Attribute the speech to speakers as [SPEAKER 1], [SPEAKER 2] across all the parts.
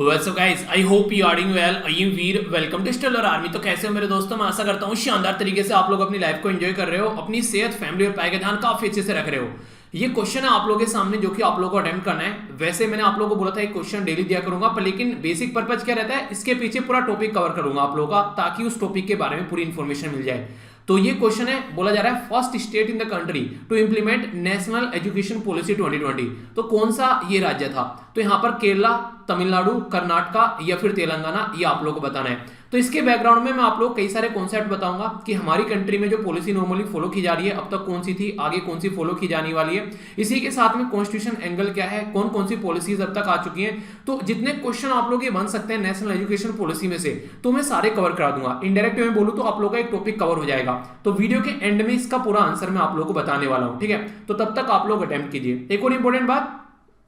[SPEAKER 1] So guys I hope you are doing well. I am Veer, welcome to stellar army. तो कैसे हो मेरे दोस्तों? मैं आशा करता हूँ शानदार तरीके से आप लोग अपनी लाइफ को एंजॉय कर रहे हो, अपनी सेहत, फैमिली और पढ़ाई का ध्यान काफी अच्छे से रख रहे हो। ये क्वेश्चन है आप लोगों के सामने जो कि आप लोगों को अटेम्प्ट करना है। वैसे मैंने आप लोगों को बोला था एक क्वेश्चन डेली दिया करूंगा, पर लेकिन बेसिक पर्पज क्या रहता है, इसके पीछे पूरा टॉपिक कवर करूंगा आप लोगों का, ताकि उस टॉपिक के बारे में पूरी इंफॉर्मेशन मिल जाए। तो ये क्वेश्चन है, बोला जा रहा है first state in the country to implement national education policy 2020। तो कौन सा ये राज्य था? तो यहां पर केरला, तमिलनाडु, कर्नाटका या फिर तेलंगाना, ये आप लोगों को बताना है। तो इसके बैकग्राउंड में मैं आप लोग कई सारे कॉन्सेप्ट बताऊंगा कि हमारी कंट्री में जो पॉलिसी नॉर्मली फॉलो की जा रही है अब तक कौन सी थी, आगे कौन सी फॉलो की जाने वाली है। इसी के साथ में कॉन्स्टिट्यूशन एंगल क्या है, कौन कौन सी पॉलिसीज अब तक आ चुकी हैं। तो जितने क्वेश्चन आप लोग ये बन सकते हैं नेशनल एजुकेशन पॉलिसी में से, तो मैं सारे कवर करा दूंगा। इनडायरेक्ट में बोलूं तो आप लोग का एक टॉपिक कवर हो जाएगा। तो वीडियो के एंड में इसका पूरा आंसर मैं आप लोग को बताने वाला हूं, ठीक है? तो तब तक आप लोग अटेम्प्ट कीजिए। एक और इंपॉर्टेंट बात,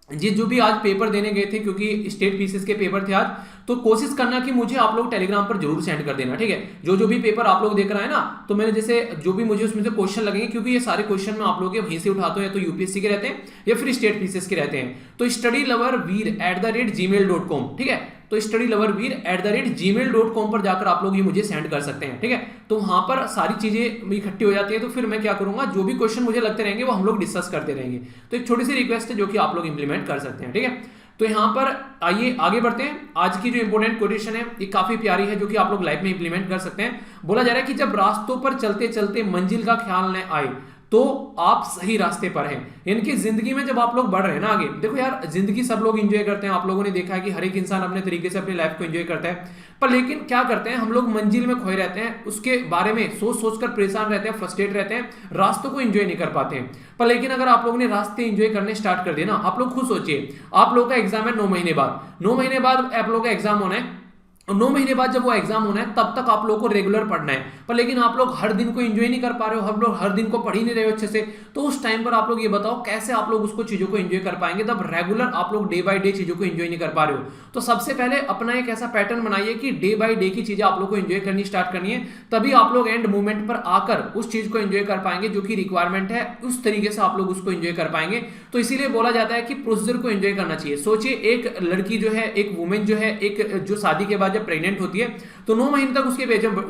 [SPEAKER 1] जी जो भी आज पेपर देने गए थे, क्योंकि स्टेट पीसीएस के पेपर थे आज, तो कोशिश करना कि मुझे आप लोग टेलीग्राम पर जरूर सेंड कर देना, ठीक है? जो भी पेपर आप लोग देख रहे हैं ना, तो मैंने जैसे जो भी मुझे उसमें से क्वेश्चन लगेंगे, क्योंकि ये सारे क्वेश्चन मैं आप लोगों के वहीं से उठाता हूं, या तो यूपीएससी के रहते हैं या फिर स्टेट पीसीएस के रहते हैं। तो studyloverveer@gmail.com, ठीक है? तो studyloverveer@gmail.com पर जाकर आप लोग ये मुझे सेंड कर सकते हैं, ठीक है? तो वहां पर सारी चीजें इकट्ठी हो जाती है, तो फिर मैं क्या करूंगा, जो भी क्वेश्चन मुझे लगते रहेंगे वो हम लोग डिस्कस करते रहेंगे। तो एक छोटी सी रिक्वेस्ट है जो कि आप लोग इंप्लीमेंट कर सकते हैं, ठीक है? तो यहां पर आइए आगे बढ़ते हैं। आज की जो इंपॉर्टेंट क्वेश्चन है ये काफी प्यारी है, जो कि आप लोग लाइफ में इंप्लीमेंट कर सकते हैं। बोला जा रहा है कि जब रास्तों पर चलते चलते मंजिल का ख्याल न आए तो आप सही रास्ते पर हैं। इनकी जिंदगी में जब आप लोग बढ़ रहे हैं ना आगे, देखो यार जिंदगी सब लोग एंजॉय करते हैं। आप लोगों ने देखा है कि हर एक इंसान अपने तरीके से अपनी लाइफ को एंजॉय करता है, पर लेकिन क्या करते हैं हम लोग, मंजिल में खोए रहते हैं, उसके बारे में सोच सोच कर परेशान रहते हैं, फ्रस्ट्रेट रहते हैं, रास्तों को एंजॉय नहीं कर पाते हैं। पर लेकिन अगर आप लोगों ने रास्ते एंजॉय करने स्टार्ट कर दिए ना, आप लोग खुद सोचिए, आप लोगों का एग्जाम है 9 महीने बाद, 9 महीने बाद आप लोगों का एग्जाम होना है, और 9 महीने बाद जब वो एग्जाम होना है तब तक आप लोगों को रेगुलर पढ़ना है। पर लेकिन आप लोग हर दिन को एंजॉय नहीं कर पा रहे हो, हम लोग हर दिन को पढ़ ही नहीं रहे हो अच्छे से। तो उस टाइम पर आप लोग ये बताओ कैसे आप लोग उसको चीजों को एंजॉय कर पाएंगे, तब रेगुलर आप लोग डे बाय डे चीजों को एंजॉय नहीं कर पा रहे हो। तो सबसे पहले अपना एक ऐसा पैटर्न बनाइए कि डे बाय डे की चीजें आप लोग को एंजॉय करनी स्टार्ट करनी है, तभी आप लोग एंड मोमेंट पर आकर उस चीज को एंजॉय कर पाएंगे जो कि रिक्वायरमेंट है, उस तरीके से आप लोग उसको एंजॉय कर पाएंगे। तो इसीलिए बोला जाता है कि प्रोसीजर को एंजॉय करना चाहिए। सोचिए एक लड़की जो है, एक वुमेन जो है, एक जो शादी के बाद जब प्रेग्नेंट होती है तो 9 महीने तक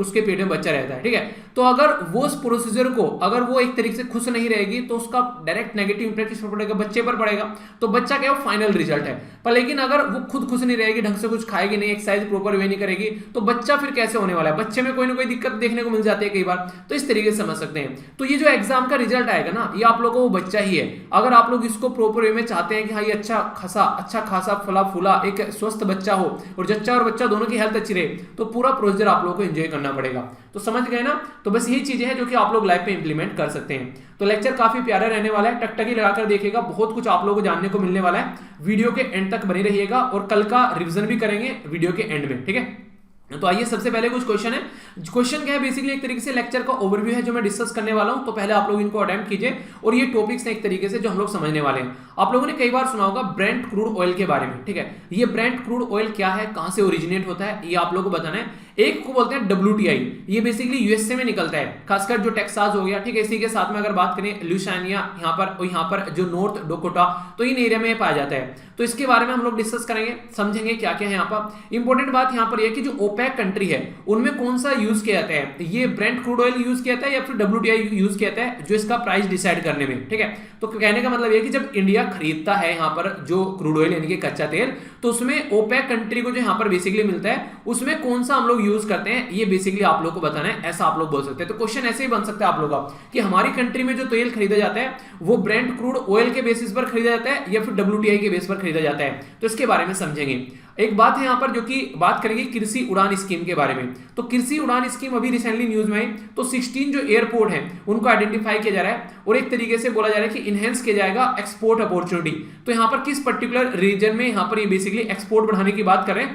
[SPEAKER 1] उसके पेट में बच्चा रहता है, ठीक है? तो अगर वो उस प्रोसीजर को, अगर वो एक तरीके से खुश नहीं रहेगी तो उसका डायरेक्ट नेगेटिव इंपैक्ट किस पर पड़ेगा? बच्चे पर पड़ेगा। तो बच्चा क्या है, फाइनल रिजल्ट है। पर लेकिन अगर वो खुद खुश नहीं रहेगी, ढंग से कुछ खाएगी नहीं, एक्सरसाइज प्रॉपर वे नहीं करेगी, तो बच्चा फिर कैसे होने वाला है? बच्चे में कोई ना कोई दिक्कत देखने को मिल जाती है कई बार। तो इस तरीके से समझ सकते हैं। तो ये जो एग्जाम का रिजल्ट आएगा ना, ये आप लोगों को वो बच्चा ही है। अगर आप लोग इसको प्रॉपर वे में चाहते हैं कि हाँ ये अच्छा खासा फला फूला एक स्वस्थ बच्चा हो, और जच्चा और बच्चा दोनों की हेल्थ अच्छी रहे, तो पूरा प्रोसीजर आप लोगों को एंजॉय करना पड़ेगा। तो समझ गए ना? तो बस यही चीजें हैं जो कि आप लोग लाइफ में इंप्लीमेंट कर सकते हैं। तो लेक्चर काफी प्यारा रहने वाला है, टकटकी लगाकर देखिएगा, बहुत कुछ आप लोगों को जानने को मिलने वाला है। वीडियो के एंड तक बने रहिएगा, और कल का रिवीजन भी करेंगे वीडियो के एंड में, ठीक है? तो आइए सबसे पहले कुछ क्वेश्चन है। क्वेश्चन क्या है, बेसिकली एक तरीके से लेक्चर का ओवरव्यू है जो मैं डिस्कस करने वाला हूं। तो पहले आप लोग इनको अटेम्प्ट कीजिए, और ये टॉपिक्स हैं एक तरीके से जो हम लोग समझने वाले हैं। आप लोगों ने कई बार सुना होगा ब्रेंट क्रूड ऑयल के बारे में, ठीक है? ये ब्रेंट क्रूड ऑयल क्या है, कहां से ओरिजिनेट होता है, ये आप लोगों को बताना है। एक को बोलते हैं WTI, ये बेसिकली यूएसए में निकलता है, खासकर जो टेक्सास हो गया, ठीक है? इसी के साथ में अगर बात करें ल्यूसियाना, यहाँ पर जो नॉर्थ डोकोटा, तो इन एरिया में पाया जाता है। तो इसके बारे में हम लोग डिस्कस करेंगे, समझेंगे क्या क्या है यहाँ पर। इंपॉर्टेंट बात यहाँ पर यह कि जो ओपेक कंट्री है उनमें कौन सा यूज किया जाता है, ये ब्रेंट क्रूड ऑयल यूज किया जाता है या फिर WTI यूज किया जाता है, जो इसका प्राइस डिसाइड करने में, ठीक है? तो कहने का मतलब यह कि जब इंडिया खरीदता है यहाँ पर जो क्रूड ऑयल यानी कि कच्चा तेल, तो उसमें ओपेक कंट्री को जो यहाँ पर बेसिकली मिलता है, उसमें कौन सा हम लोग यूज करते हैं, ये बेसिकली आप लोग को बताना है। ऐसा आप लोग बोल सकते हैं। तो क्वेश्चन ऐसे ही बन सकता है आप लोग का कि हमारी कंट्री में जो तेल खरीदा जाता है वो ब्रेंट क्रूड ऑयल के बेसिस पर खरीदा जाता है या फिर WTI के बेस पर खरीदा जाता है। तो इसके बारे में समझेंगे। एक बात है यहाँ पर जो कि बात करेंगे कृषि उड़ान स्कीम के बारे में। तो कृषि उड़ान स्कीम अभी रिसेंटली न्यूज में आई, तो 16 जो एयरपोर्ट है उनको आइडेंटिफाई किया जा रहा है, और एक तरीके से बोला जा रहा है कि इनहेंस किया जाएगा एक्सपोर्ट अपॉर्चुनिटी। तो यहाँ पर किस पर्टिकुलर रीजन में यहाँ पर ये बेसिकली एक्सपोर्ट बढ़ाने की बात करें,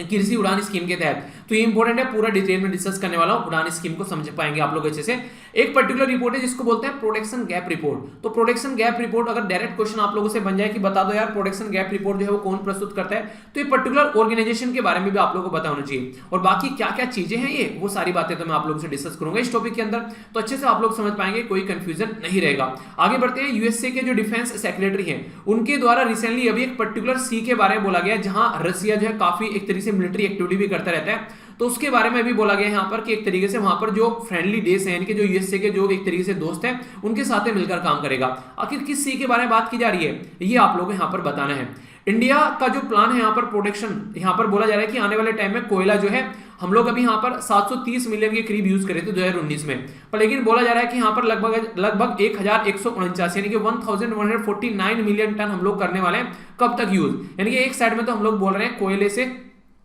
[SPEAKER 1] कृषि उड़ान स्कीम के तहत। तो ये इंपॉर्टेंट है, पूरा डिटेल में डिस्कस करने वाला हूं, उड़ान स्कीम को समझ पाएंगे आप लोग अच्छे से। एक पर्टिकुलर रिपोर्ट है जिसको बोलते हैं प्रोडक्शन गैप रिपोर्ट। तो प्रोडक्शन गैप रिपोर्ट अगर डायरेक्ट क्वेश्चन आप लोगों से बन जाए कि बता दो यार प्रोडक्शन गैप रिपोर्ट जो है वो कौन प्रस्तुत करता है, तो ये पर्टिकुलर ऑर्गेनाइजेशन के बारे में भी आप लोगों को पता होना चाहिए, और बाकी क्या क्या चीजें हैं ये वो सारी बातें तो मैं आप लोगों से डिस्कस करूंगा इस टॉपिक के अंदर, तो अच्छे से आप लोग समझ पाएंगे, कोई कंफ्यूजन नहीं रहेगा। आगे बढ़ते हैं। यूएसए के जो डिफेंस सेक्रेटरी हैं उनके द्वारा रिसेंटली अभी एक पर्टिकुलर सी के बारे में बोला गया, जहां रसिया जो है काफी एक तरीके से मिलिट्री एक्टिविटी भी करता रहता है, तो उसके बारे में भी बोला गया है यहाँ पर कि एक तरीके से वहां पर जो फ्रेंडली देश हैं, इनके जो यूएसए के जो एक तरीके से दोस्त हैं उनके साथ मिलकर काम करेगा। आखिर किस सी के बारे में बात की जा रही है ये आप लोगों को यहाँ पर बताना है। इंडिया का जो प्लान है यहाँ पर प्रोडक्शन, यहाँ पर बोला जा रहा है कि आने वाले टाइम में कोयला जो है हम लोग अभी यहाँ पर 730 मिलियन के करीब यूज करे थे 2019 में, पर लेकिन बोला जा रहा है कि यहाँ पर लगभग 1149 यानी कि 1149 मिलियन टन हम लोग करने वाले हैं कब तक यूज। यानी कि एक साइड में तो हम लोग बोल रहे हैं कोयले से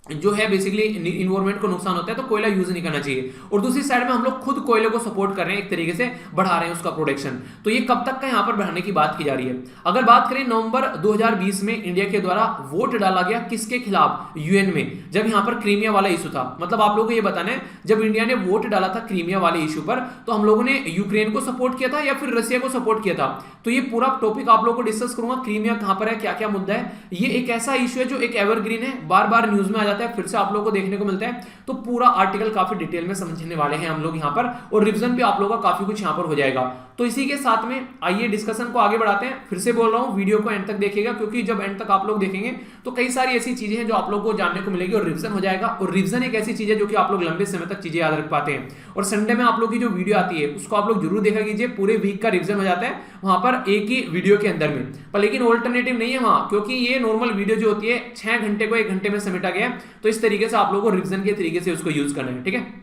[SPEAKER 1] जो है बेसिकली इन्वायरमेंट को नुकसान होता है तो कोयला यूज नहीं करना चाहिए, और दूसरी साइड में हम लोग खुद कोयले को सपोर्ट कर रहे हैं, एक तरीके से बढ़ा रहे हैं उसका प्रोडक्शन। तो ये कब तक का यहाँ पर बढ़ाने की बात की जा रही है। अगर बात करें नवंबर 2020 में इंडिया के द्वारा वोट डाला गया किसके खिलाफ, यूएन में, जब यहाँ पर क्रीमिया वाला इशू था। मतलब आप लोगों को ये बताना है जब इंडिया ने वोट डाला था क्रीमिया वाले इशू पर, तो हम लोगों ने यूक्रेन को सपोर्ट किया था या फिर रशिया को सपोर्ट किया था। तो ये पूरा टॉपिक आप लोगों को डिस्कस करूंगा, क्रीमिया कहां पर है, क्या क्या मुद्दा है। ये एक ऐसा इशू है जो एक एवरग्रीन है, बार बार न्यूज में आ जाता है, फिर से आप लोगों को देखने को मिलता है, तो पूरा आर्टिकल काफी डिटेल में समझने वाले हैं हम लोग यहाँ पर, और रिवीजन भी आप लोगों का काफी कुछ यहाँ पर हो जाएगा। तो इसी के साथ में आइए डिस्कशन को आगे बढ़ाते हैं। फिर से बोल रहा हूँ वीडियो को एंड तक देखिएगा, क्योंकि जब एंड तक आप लोग देखेंगे तो कई सारी ऐसी चीजें हैं जो आप लोगों को जानने को मिलेगी और रिवीजन हो जाएगा। और रिवीजन एक ऐसी चीज है जो कि आप लोग लंबे समय तक चीजें याद रख पाते हैं, और संडे में आप लोग की जो वीडियो आती है उसको आप लोग जरूर देखा कीजिए, पूरे वीक का रिवीजन हो जाता है वहां पर एक ही वीडियो के अंदर में। पर लेकिन ऑल्टरनेटिव नहीं है वहां, क्योंकि ये नॉर्मल वीडियो जो होती है 6 घंटे को 1 घंटे में समेटा गया है, तो इस तरीके से आप लोगों को रिवीजन के तरीके से उसको यूज करना है। ठीक है,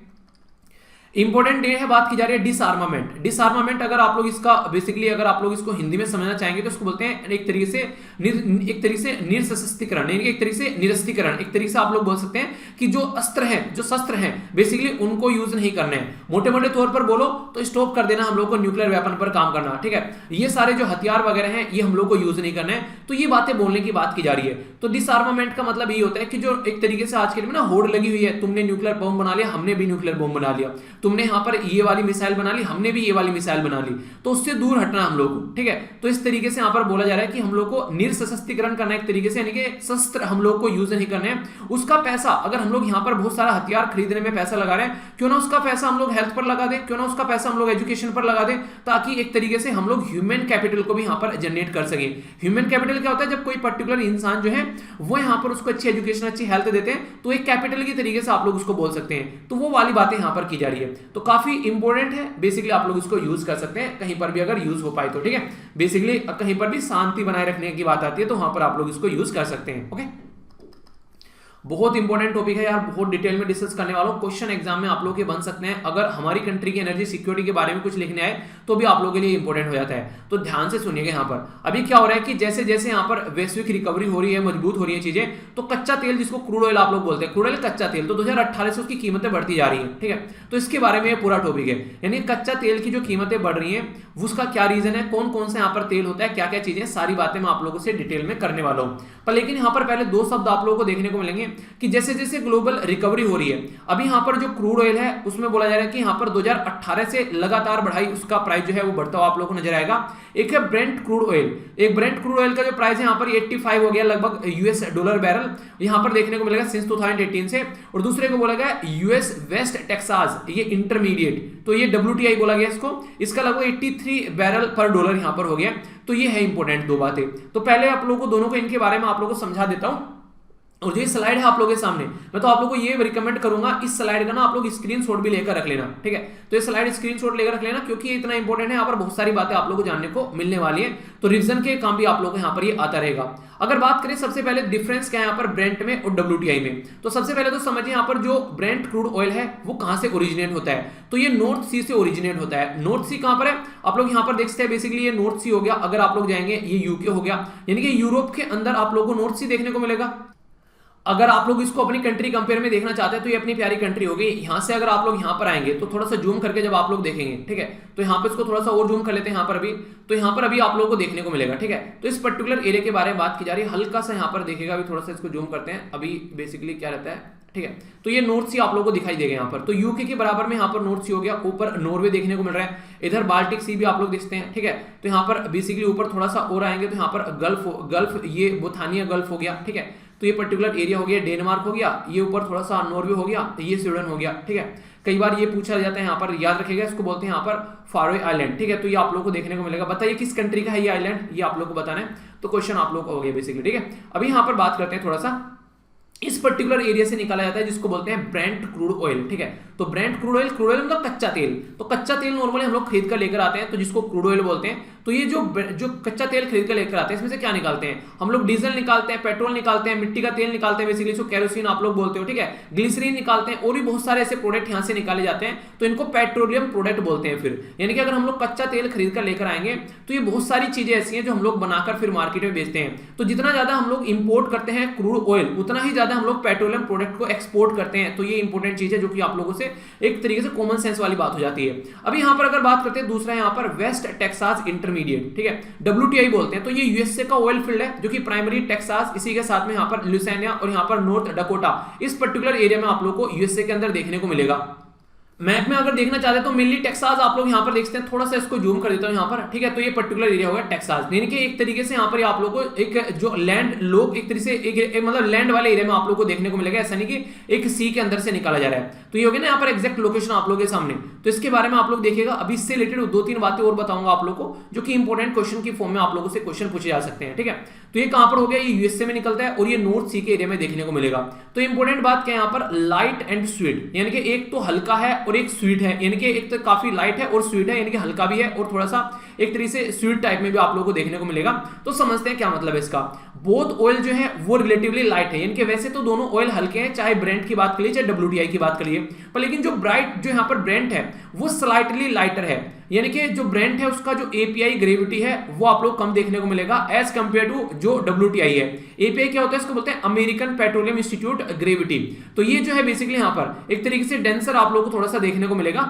[SPEAKER 1] इंपॉर्टेंट डे है, बात की जा रही है डिसआर्मामेंट। डिसआर्मामेंट अगर आप लोग इसका बेसिकली अगर आप लोग इसको हिंदी में समझना चाहेंगे तो इसको बोलते हैं एक तरीके से निरसशस्त्रीकरण, यानी एक तरीके से निरस्तीकरण। एक तरीके से आप लोग बोल सकते हैं कि जो अस्त्र हैं, जो शस्त्र हैं, बेसिकली उनको यूज नहीं करने हैं। मोटे मोटे तौर पर बोलो तो स्टॉप कर देना हम लोग को न्यूक्लियर वेपन पर काम करना। ठीक है, ये सारे जो हथियार वगैरह हैं ये हम लोग को यूज नहीं करने हैं। तो ये बातें बोलने की बात की जा रही है। तो डिसआर्मामेंट का मतलब ये होता है कि जो एक तरीके से आज के लिए ना होड़ लगी हुई है, तुमने न्यूक्लियर बम बना लिया, हमने भी न्यूक्लियर बम बना लिया, तुमने यहाँ पर ये वाली मिसाइल बना ली, हमने भी ये वाली मिसाइल बना ली, तो उससे दूर हटना हम लोग को। ठीक है, तो इस तरीके से यहाँ पर बोला जा रहा है कि हम लोग को निरसशस्त्रीकरण करना एक तरीके से, यानी कि शस्त्र हम लोग को यूज नहीं करने हैं। उसका पैसा अगर हम लोग यहाँ पर बहुत सारा हथियार खरीदने में पैसा लगा रहे हैं, क्यों ना उसका पैसा हम लोग हेल्थ पर लगा दें, क्यों ना उसका पैसा हम लोग एजुकेशन पर लगा दें, ताकि एक तरीके से हम लोग ह्यूमन कैपिटल को भी यहाँ पर जनरेट कर सके। ह्यूमन कैपिटल क्या होता है, जब कोई पर्टिकुलर इंसान जो है वो यहाँ पर उसको अच्छी एजुकेशन, अच्छी हेल्थ देते हैं, तो एक कैपिटल की तरीके से आप लोग उसको बोल सकते हैं। तो वो वाली बातें यहाँ पर की जा रही है, तो काफी इंपॉर्टेंट है। बेसिकली आप लोग इसको यूज कर सकते हैं कहीं पर भी अगर यूज हो पाए तो। ठीक है, बेसिकली कहीं पर भी शांति बनाए रखने की बात आती है तो वहां पर आप लोग इसको यूज कर सकते हैं। ओके, बहुत इंपॉर्टेंट टॉपिक है यार, बहुत डिटेल में डिस्कस करने वाला हूं। क्वेश्चन एग्जाम में आप लोग के बन सकते हैं, अगर हमारी कंट्री की एनर्जी सिक्योरिटी के बारे में कुछ लिखने आए तो भी आप लोगों के लिए इंपॉर्टेंट हो जाता है। तो ध्यान से सुनिएगा। यहाँ पर अभी क्या हो रहा है कि जैसे जैसे यहाँ पर वैश्विक रिकवरी हो रही है, मजबूत हो रही है चीजें, तो कच्चा तेल जिसको क्रूड ऑयल आप लोग बोलते हैं, क्रूड ऑयल कच्चा तेल, तो 2018 से उसकी कीमतें बढ़ती जा रही है। ठीक है, तो इसके बारे में पूरा टॉपिक है, यानी कच्चा तेल की जो कीमतें बढ़ रही है उसका क्या रीजन है, कौन कौन से यहाँ पर तेल होता है, क्या क्या चीजें, सारी बातें मैं आप लोगों से डिटेल में करने वाला हूँ। पर लेकिन यहाँ पर पहले 2 शब्द आप लोगों को देखने को मिलेंगे कि जैसे जैसे ग्लोबल रिकवरी हो रही है, अभी यहाँ पर जो क्रूड ऑयल है उसमें बोला जा रहा है कि यहाँ पर 2018 से लगातार बढ़ाई, उसका प्राइस जो है वो बढ़ता हुआ आप लोगों को नजर आएगा। एक है ब्रेंट क्रूड ऑयल, एक ब्रेंट क्रूड ऑयल का जो प्राइस है यहाँ पर 85 हो गया लगभग यूएस डॉलर बैरल, यहाँ पर देखने को मिलेगा सिंस 2018 से। और दूसरे को बोला गया यूएस वेस्ट टेक्सास, ये इंटरमीडिएट, तो ये WTI बोला गया इसको, इसका लगभग 83 बैरल पर डॉलर यहाँ पर हो गया। तो ये है इंपॉर्टेंट 2 बातें। तो पहले आप लोगों को दोनों को, इनके बारे में आप लोगों को समझा देता हूं। और जो स्लाइड है आप लोगों के सामने, मैं तो आप लोगों को ये रिकमेंड करूंगा इस स्लाइड का ना आप लोग स्क्रीनशॉट भी लेकर रख लेना। ठीक है, तो ये स्लाइड स्क्रीनशॉट लेकर रख लेना, क्योंकि ये इतना इंपॉर्टेंट है, यहाँ पर बहुत सारी बातें आप लोगों को जानने को मिलने वाली है। तो रिवीजन के काम भी आप लोगों को यहाँ पर ये आता रहेगा। अगर बात करें सबसे पहले डिफरेंस क्या है यहाँ पर ब्रेंट में और WTI में, तो सबसे पहले तो समझिए यहाँ पर जो ब्रेंट क्रूड ऑयल है वो कहां से ओरिजिनेट होता है, तो ये नॉर्थ सी से ओरिजिनेट होता है। नॉर्थ सी कहां पर है, आप लोग यहाँ पर देख सकते हैं, बेसिकली ये नॉर्थ सी हो गया। अगर आप लोग जाएंगे ये यूके हो गया, यानी कि यूरोप के अंदर आप लोगों को नॉर्थ सी देखने को मिलेगा। अगर आप लोग इसको अपनी कंट्री कंपेयर में देखना चाहते हैं तो ये अपनी प्यारी कंट्री होगी। यहाँ से अगर आप लोग यहाँ पर आएंगे तो थोड़ा सा जूम करके जब आप लोग देखेंगे, ठीक है, तो यहाँ पे इसको थोड़ा सा और जूम कर लेते हैं यहाँ पर अभी, तो यहाँ पर अभी आप लोगों को देखने को मिलेगा, ठीक है। तो इस पर्टिकुलर एरिया के बारे में बात की जा रही है, हल्का सा यहाँ पर देखिएगा, अभी थोड़ा सा इसको जूम करते हैं। अभी बेसिकली क्या रहता है, ठीक है, तो ये नॉर्थ सी आप लोगों को दिखाई देगा यहाँ पर, तो यूके के बराबर में यहाँ पर नॉर्थ सी हो गया, ऊपर नॉर्वे देखने को मिल रहा है, इधर बाल्टिक सी भी आप लोग देखते हैं, ठीक है। तो यहाँ पर बेसिकली ऊपर थोड़ा सा और आएंगे तो यहाँ पर गल्फ ये बोथानिया गल्फ हो गया, ठीक है। तो ये पर्टिकुलर एरिया हो गया, डेनमार्क हो गया, ये ऊपर थोड़ा सा नॉर्वे हो गया, ये स्वीडन हो गया, ठीक है। कई बार ये पूछा जाता है यहाँ पर, याद रखिएगा, इसको बोलते हैं यहाँ पर फारोए आइलैंड, ठीक है। तो ये आप लोग को देखने को मिलेगा। बताइए किस कंट्री का है ये आइलैंड, ये आप लोग को बताना है, तो क्वेश्चन आप लोग का हो गया बेसिकली, ठीक है। अभी यहाँ पर बात करते हैं थोड़ा सा, इस पर्टिकुलर एरिया से निकाला जाता है जिसको बोलते हैं ब्रेंट क्रूड ऑयल, ठीक है। तो ब्रेंट क्रूड ऑयल मतलब कच्चा तेल, तो कच्चा तेल नॉर्मली हम लोग खरीद कर लेकर आते हैं, तो जिसको क्रूड ऑयल बोलते हैं। तो ये जो कच्चा तेल खरीद कर लेकर आते हैं, इसमें से क्या निकालते हैं हम लोग, डीजल निकालते हैं, पेट्रोल निकालते हैं, मिट्टी का तेल निकालते हैं, बेसिकली इसको केरोसिन आप लोग बोलते हो, ठीक है, ग्लिसरीन निकालते हैं, और भी बहुत सारे ऐसे प्रोडक्ट यहाँ से निकाले जाते हैं, तो इनको पेट्रोलियम प्रोडक्ट बोलते हैं। फिर यानी कि अगर हम लोग कच्चा तेल खरीद कर लेकर आएंगे तो ये बहुत सारी चीजें ऐसी हैं जो हम लोग बनाकर फिर मार्केट में बेचते हैं। तो जितना ज्यादा हम लोग इंपोर्ट करते हैं क्रूड ऑयल, उतना ही ज्यादा हम लोग पेट्रोलियम प्रोडक्ट को एक्सपोर्ट करते हैं। तो ये इंपॉर्टेंट चीज है जो कि आप लोगों से एक तरीके से कॉमन सेंस वाली बात हो जाती है। अभी यहाँ पर अगर बात करते हैं, दूसरा यहाँ पर वेस्ट टेक्सास इंटरमीडिएट, ठीक है, WTI बोलते हैं। तो ये यूएसए का ऑयल फील्ड है जो कि प्राइमरी टेक्सास, इसी के साथ में यहाँ पर लुइसियाना और यहाँ पर नॉर्थ डकोटा, इस पर्टिकुलर एरिया में आप लोग को यूएसए के अंदर देखने को मिलेगा। मैप में अगर देखना चाहते हैं तो मेनली टेक्सास आप लोग यहाँ पर देखते हैं, थोड़ा सा इसको जूम कर देता हूँ यहाँ पर, ठीक है। तो ये पर्टिकुलर एरिया होगा टेक्सास, यानी कि एक तरीके से यहाँ पर आप लोग को एक जो लैंड लोग एक तरीके से एक मतलब लैंड वाले एरिया में आप लोग को देखने को मिलेगा, ऐसा नहीं कि एक सी के अंदर से निकाला जा रहा है। तो ये हो गया ना यहाँ पर एग्जैक्ट लोकेशन आप लोग के सामने, तो इसके बारे में आप लोग देखिएगा। अभी इससे रिलेटेड 2-3 बातें और बताऊंगा आप लोग को, जो कि इंपॉर्टेंट क्वेश्चन की फॉर्म में आप लोगों से क्वेश्चन पूछे जा सकते हैं, ठीक है। तो ये कहां पर हो गया, ये यूएसए में निकलता है और ये नॉर्थ सी के एरिया में देखने को मिलेगा। तो इंपॉर्टेंट बात क्या है यहाँ पर, लाइट एंड स्वीट, यानी कि एक तो हल्का है और एक स्वीट है, यानी कि एक तो काफी लाइट है और स्वीट है, यानी कि हल्का भी है और थोड़ा सा एक तरीके से स्वीट टाइप में भी आप लोगों को देखने को मिलेगा। तो समझते हैं क्या मतलब है इसका। बोथ ऑयल जो है वो रिलेटिवली लाइट है, यानी कि वैसे तो दोनों ऑयल हल्के हैं, चाहे ब्रेंट की बात करिए चाहे WTI की बात करिए, पर लेकिन जो यहाँ पर ब्रेंट है वो स्लाइटली लाइटर है, यानी कि जो ब्रेंट है उसका जो API ग्रेविटी है वो आप लोग कम देखने को मिलेगा एज कंपेयर टू जो WTI है। API क्या होता है, इसको बोलते हैं अमेरिकन पेट्रोलियम इंस्टीट्यूट ग्रेविटी। तो ये जो है बेसिकली यहाँ पर एक तरीके से डेंसर आप लोग को थोड़ा सा देखने को मिलेगा।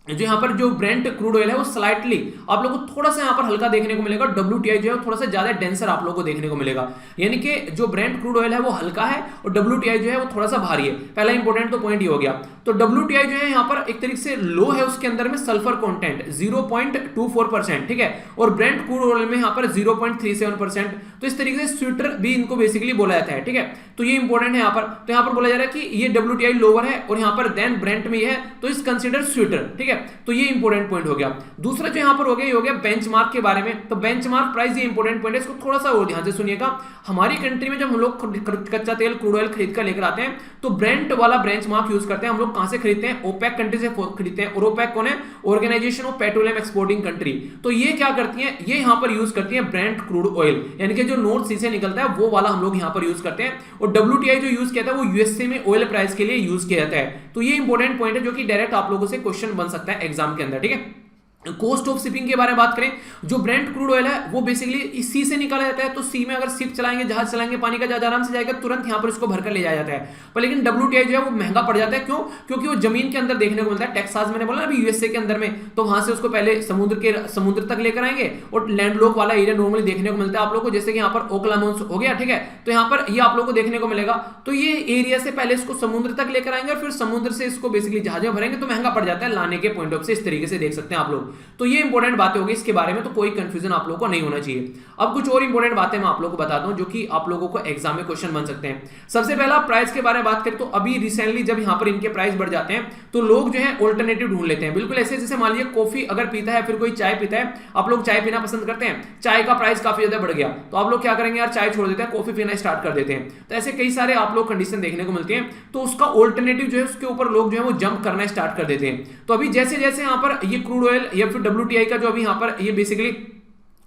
[SPEAKER 1] जो यहाँ पर जो ब्रेंट क्रूड ऑयल है वो स्लाइटली आप लोगों को थोड़ा सा यहाँ पर हल्का देखने को मिलेगा, WTI जो है थोड़ा सा ज्यादा डेंसर आप लोगों को देखने को मिलेगा, यानी कि जो ब्रेंट क्रूड ऑयल है वो हल्का है और WTI जो है वो थोड़ा सा भारी है। पहला इंपॉर्टेंट तो पॉइंट ये हो गया। तो WTI जो है यहाँ पर एक तरीके से लो है, उसके अंदर में सल्फर कंटेंट 0.24%, ठीक है, और ब्रेंट क्रूड ऑयल में यहाँ पर 0.37%। तो इस तरीके से स्वीटर भी इनको बेसिकली बोला जाता है, ठीक है। तो ये इंपॉर्टेंट है यहाँ पर। तो यहाँ पर बोला जा रहा है कि ये WTI लोअर है और यहाँ पर देन ब्रेंट में है, तो इस कंसीडर स्वीटर, ठीक है। तो ये इंपॉर्टेंट पॉइंट हो गया। दूसरा जो यहाँ पर हो गया ये हो गया बेंचमार्क के बारे में। तो बेंचमार्क प्राइस ये इंपॉर्टेंट पॉइंट है, इसको थोड़ा सा और ध्यान से सुनिएगा। हमारी कंट्री में जब हम लोग कच्चा तेल क्रूड ऑयल खरीद कर लेकर आते हैं तो ब्रेंट वाला बेंचमार्क यूज करते हैं। हम लोग कहां से खरीदते हैं, ओपेक कंट्री से खरीदते हैं। और ओपेक कौन है, organization of petroleum exporting country. तो ये क्या करती है, ये यहाँ पर यूज करती है ब्रेंट क्रूड ऑयल, यानी कि जो नॉर्थ सी से निकलता है वो वाला हम लोग यहाँ पर यूज करते हैं। और WTI जो यूज किया था वो यूएसए में ऑयल प्राइस के लिए यूज किया जाता है। तो ये इंपॉर्टेंट पॉइंट है जो कि डायरेक्ट आप लोगों से क्वेश्चन बन सकता है एग्जाम के अंदर, ठीक है। कॉस्ट ऑफ शिपिंग के बारे में बात करें, जो ब्रेंट क्रूड ऑयल है वो बेसिकली सी से निकाला जाता है। तो सी में अगर शिप चलाएंगे, जहाज चलाएंगे, पानी का जहाज आराम से जाएगा, तुरंत यहाँ पर इसको भरकर ले जाया जाता है। पर लेकिन WTI जो है वो महंगा पड़ जाता है। क्यों, क्योंकि वो जमीन के अंदर देखने को मिलता है। टेक्सास मैंने बोला अभी यूएसए के अंदर में, तो वहां से उसको पहले समुद्र तक लेकर आएंगे और लैंडलॉक वाला एरिया नॉर्मली देखने को मिलता है आप लोग को, जैसे कि यहाँ पर ओक्लाहोमा हो गया, ठीक है। तो यहाँ पर ये आप लोग को देखने को मिलेगा। तो ये एरिया से पहले इसको समुद्र तक लेकर आएंगे और फिर समुद्र से इसको बेसिकली जहाज में भरेंगे, तो महंगा पड़ जाता है लाने के पॉइंट ऑफ से। इस तरीके से देख सकते हैं आप लोग। तो ये इंपॉर्टेंट बातें होगी इसके बारे में, तो कोई कंफ्यूजन आप लोगों को नहीं होना चाहिए। अब कुछ और इंपॉर्टेंट बातें मैं आप लोगों को बताता हूं जो कि आप लोगों को एग्जाम में क्वेश्चन बन सकते हैं। सबसे पहला प्राइस के बारे में बात करें तो अभी रिसेंटली जब यहां पर इनके प्राइस बढ़ जाते हैं तो लोग जो है ऑल्टरनेटिव ढूंढ लेते हैं। बिल्कुल ऐसे जैसे मान लीजिए कॉफी अगर पीता है, फिर कोई चाय पीता है, आप लोग चाय पीना पसंद करते हैं, चाय का प्राइस काफी ज्यादा बढ़ गया तो आप लोग क्या करेंगे यार, चाय छोड़ देते हैं, कॉफी पीना स्टार्ट कर देते हैं। तो ऐसे कई सारे आप लोग कंडीशन देखने को मिलती है। तो उसका ऑल्टरनेटिव जो है उसके ऊपर लोग जो है वो जंप करना स्टार्ट कर देते हैं। तो अभी जैसे जैसे यहाँ पर ये क्रूड ऑयल या फिर WTI का जो अभी यहाँ पर ये बेसिकली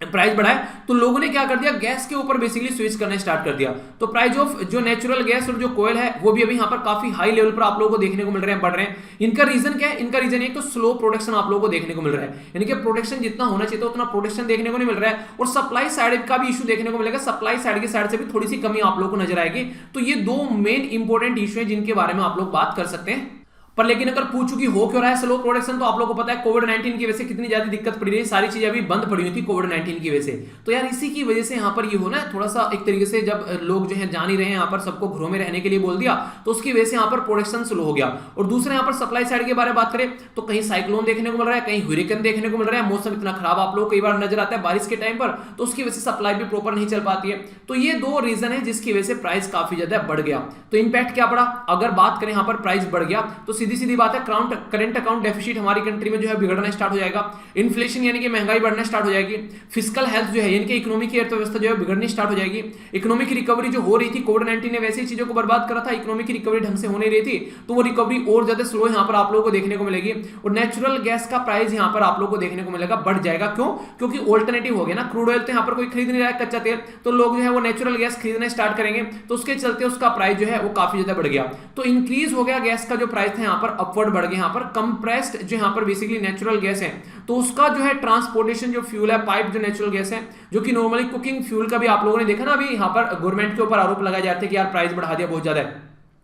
[SPEAKER 1] प्राइस बढ़ा है, तो लोगों ने क्या कर दिया, गैस के ऊपर बेसिकली स्विच करना स्टार्ट कर दिया। तो प्राइस ऑफ जो नेचुरल गैस और जो कोयल है वो भी अभी यहाँ पर काफी हाई लेवल पर आप लोगों को देखने को मिल रहे हैं, बढ़ रहे हैं। इनका रीजन क्या है, इनका रीजन है तो स्लो प्रोडक्शन आप लोगों को देखने को मिल रहा है, यानी कि प्रोडक्शन जितना होना चाहिए उतना प्रोडक्शन देखने को नहीं मिल रहा है, और सप्लाई साइड का भी इशू देखने को मिलेगा, सप्लाई साइड की साइड से भी थोड़ी सी कमी आप लोगों को नजर आएगी। तो ये दो मेन इंपॉर्टेंट इशू है जिनके बारे में आप लोग बात कर सकते हैं। पर लेकिन अगर पूछूं कि हो क्यों रहा है स्लो प्रोडक्शन, तो आप लोगों को पता है कोविड 19 की वजह से कितनी ज्यादा दिक्कत पड़ी रही, सारी चीजें अभी बंद पड़ी हुई थी कोविड 19 की वजह से। तो यार इसी की वजह से यहाँ पर ये होना है थोड़ा सा एक तरीके से, जब लोग जो है जान ही रहे हैं यहाँ पर सबको घरों में रहने के लिए बोल दिया, तो उसकी वजह से यहाँ पर प्रोडक्शन स्लो हो गया। और दूसरे यहाँ पर सप्लाई साइड के बारे में बात करें तो कहीं साइक्लोन देखने को मिल रहा है, कहीं हुरिकेन देखने को मिल रहा है, मौसम इतना खराब आप लोग कई बार नजर आता है बारिश के टाइम पर, तो उसकी वजह से सप्लाई भी प्रॉपर नहीं चल पाती है। तो ये दो रीजन है जिसकी वजह से प्राइस काफी ज्यादा बढ़ गया। तो इंपैक्ट क्या पड़ा, अगर बात करें यहाँ पर प्राइस बढ़ गया तो सीधी सीधी बात है करंट अकाउंट डेफिसिट हमारी कंट्री में जो है बिगड़ना स्टार्ट हो जाएगा, इन्फ्लेशन यानी कि महंगाई बढ़ना स्टार्ट हो जाएगी, फिस्कल हेल्थ जो है यानी कि इकोनॉमी की अर्थव्यवस्था जो है बिगड़नी स्टार्ट हो जाएगी। इकोनॉमिक रिकवरी जो हो रही थी, कोविड 19 ने वैसे ही चीजों को बर्बाद करा था, इकोनॉमिक रिकवरी ढंग से हो नहीं रही थी, तो वो रिकवरी और ज्यादा स्लो यहाँ पर आप लोगों को देखने को मिलेगी। और नेचुरल गैस का प्राइस यहाँ पर आप लोगों को देखने को मिलेगा बढ़ जाएगा। क्यों? क्योंकि ऑल्टरनेटिव हो गया ना, क्रूड ऑयल तो यहाँ पर कोई खरीद नहीं रहा है कच्चा तेल, तो लोग जो है वो नेचुरल गैस खरीदना स्टार्ट करेंगे, तो उसके चलते उसका प्राइस जो है वो काफी ज्यादा बढ़ गया। तो इंक्रीज हो गया गैस का जो प्राइस था यहाँ पर अपवर्ड बढ़ गया, यहाँ पर कंप्रेस्ड जो यहाँ पर बेसिकली नेचुरल गैस है, तो उसका जो है ट्रांसपोर्टेशन जो फ्यूल है, पाइप जो नेचुरल गैस है, जो कि नॉर्मली कुकिंग फ्यूल का भी आप लोगों ने देखा ना, अभी यहाँ पर गवर्नमेंट के ऊपर आरोप लगाए जाते हैं कि यार प्राइस बढ़ा दिया बहुत ज्यादा है,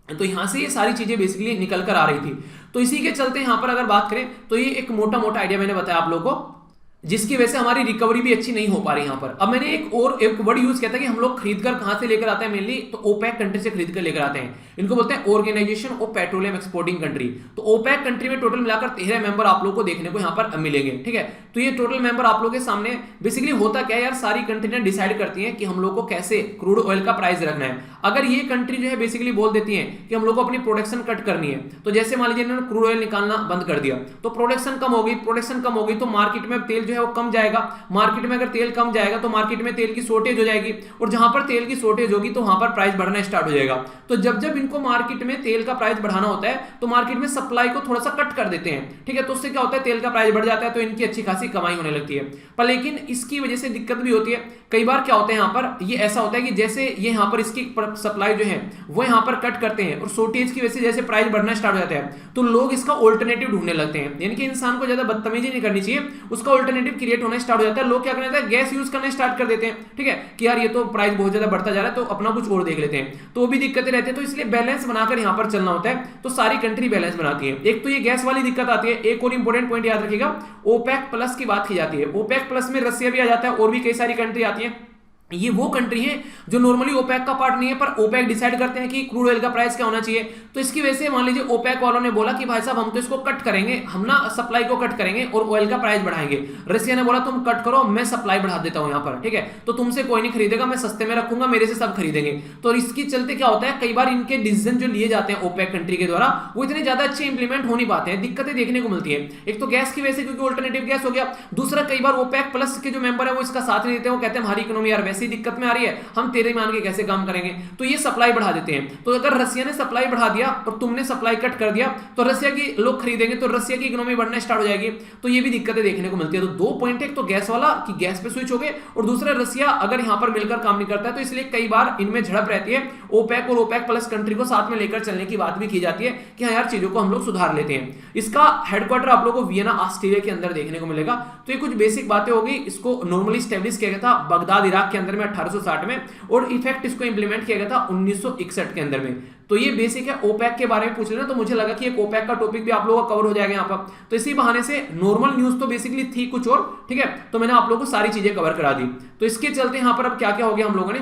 [SPEAKER 1] तो यहां से ये सारी चीजें बेसिकली निकल कर आ रही थी। तो इसी के चलते यहां पर अगर बात करें तो ये एक मोटा मोटा आइडिया मैंने बताया आप लोगों को, जिसकी वजह से हमारी रिकवरी भी अच्छी नहीं हो पा रही यहाँ पर। अब मैंने एक वर्ड यूज किया था कि हम लोग खरीदकर कहां से लेकर आते हैं, मेनली तो ओपेक कंट्री से खरीद कर लेकर आते हैं। इनको बोलते हैं organization of petroleum exporting country. तो ओपेक कंट्री में टोटल मिलाकर 13 मेंबर आप लोगों को देखने को यहाँ पर मिलेंगे, ठीक है। तो ये टोटल मेंबर आप लोगों के सामने बेसिकली होता क्या है यार, सारी कंट्री डिसाइड करती है कि हम लोग को कैसे क्रूड ऑयल का प्राइस रखना है। अगर ये कंट्री जो है बेसिकली बोल देती है कि हम लोग को अपनी प्रोडक्शन कट करनी है, तो जैसे मान लीजिए इन्होंने क्रूड ऑयल निकालना बंद कर दिया, तो प्रोडक्शन कम हो गई, प्रोडक्शन कम हो गई तो मार्केट में तेल जो है वो कम जाएगा, मार्केट में अगर तेल कम जाएगा तो मार्केट में तेल की शॉर्टेज हो जाएगी, और जहां पर तेल की शॉर्टेज होगी तो वहां पर प्राइस बढ़ना स्टार्ट हो जाएगा। तो जब जब इनको मार्केट में तेल का प्राइस बढ़ाना होता है तो मार्केट में सप्लाई को थोड़ा सा कट कर देते हैं, ठीक है। तो उससे क्या होता है, तेल का प्राइस बढ़ जाता है, तो इनकी अच्छी खासी कमाई होने लगती है। पर लेकिन इसकी वजह से दिक्कत भी होती है, कई बार क्या होता है यहाँ पर, ये ऐसा होता है कि जैसे ये यहाँ पर इसकी सप्लाई जो है वो यहाँ पर कट करते हैं, और शॉर्टेज की वजह से जैसे प्राइस बढ़ना स्टार्ट हो जाता है तो लोग इसका ऑल्टरनेटिव ढूंढने लगते हैं। यानी कि इंसान को ज्यादा बदतमीजी नहीं करनी चाहिए, उसका ऑल्टरनेटिव क्रिएट होना स्टार्ट हो जाता है। लोग क्या करते हैं, गैस यूज करना स्टार्ट कर देते हैं, ठीक है, कि यार ये तो प्राइस बहुत ज्यादा बढ़ता जा रहा है तो अपना कुछ और देख लेते हैं, तो वो भी दिक्कतें रहती है। तो इसलिए बैलेंस बनाकर यहाँ पर चलना होता है, तो सारी कंट्री बैलेंस बनाती है। एक तो ये गैस वाली दिक्कत आती है, एक और इंपॉर्टेंट पॉइंट याद रखिएगा, ओपेक प्लस की बात की जाती है। ओपेक प्लस में रसिया भी आ जाता है और भी कई सारी कंट्री आती है। ये वो कंट्री है जो नॉर्मली ओपेक का पार्ट नहीं है, पर ओपेक डिसाइड करते हैं कि क्रूड ऑयल का प्राइस क्या होना चाहिए। तो इसकी वजह से मान लीजिए ओपेक वालों ने बोला कि भाई साहब हम तो इसको कट करेंगे, हम ना सप्लाई को कट करेंगे और ऑयल का प्राइस बढ़ाएंगे। रसिया ने बोला तुम कट करो, मैं सप्लाई बढ़ा देता हूं यहाँ पर, ठीक है, तो तुमसे कोई नहीं खरीदेगा, मैं सस्ते में रखूंगा, मेरे से सब खरीदेंगे। तो इसके चलते क्या होता है, कई बार इनके डिसीजन जो लिए जाते हैं ओपेक कंट्री के द्वारा वो इतने ज्यादा अच्छे इंप्लीमेंट हो नहीं पाते हैं, दिक्कतें देखने को मिलती है। एक तो गैस की वजह से, क्योंकि ऑल्टरनेटिव गैस हो गया, दूसरा कई बार ओपेक प्लस के जो मेंबर है वो इसका साथ नहीं देते, वो कहते हैं हमारी इकोनॉमी यार वैसी दिक्कत में आ रही है, हम तेरे मान के कैसे काम करेंगे, तो ये सप्लाई बढ़ा देते हैं। तो अगर रसिया ने सप्लाई बढ़ा दिया और तुमने सप्लाई कट कर दिया तो रसिया की लोग खरीदेंगे, तो रसिया की इकोनॉमी बढ़ना स्टार्ट हो जाएगी। तो ये भी दिक्कतें देखने को मिलती है। तो दो पॉइंट है, एक तो गैस वाला कि गैस पे स्विच हो गए, और दूसरा रसिया अगर यहां पर मिलकर काम नहीं करता है, तो इसलिए कई बार इनमें झड़प रहती है। ओपेक और ओपेक प्लस कंट्री को साथ में लेकर चलने की बात भी की जाती है कि हाँ यार चीजों को हम लोग सुधार लेते हैं। इसका हेडक्वार्टर आप लोगों को वियना ऑस्ट्रिया के अंदर देखने को मिलेगा। तो ये कुछ बेसिक बातें होगी। इसको नॉर्मली स्टैब्लिश किया गया था बगदाद इराक के अंदर में 1860 में, और इफेक्ट इसको इंप्लीमेंट किया गया था 1961 के अंदर में। तो ये बेसिक है। ओपेक के बारे में पूछ लेना, तो मुझे लगा कि एक ओपेक का टॉपिक भी आप लोगों का कवर हो जाएगा यहाँ पर। तो इसी बहाने से नॉर्मल न्यूज तो बेसिकली थी कुछ और, ठीक है, तो मैंने आप लोगों को सारी चीजें कवर करा दी। तो इसके चलते यहाँ पर अब क्या क्या हो गया, हम लोगों ने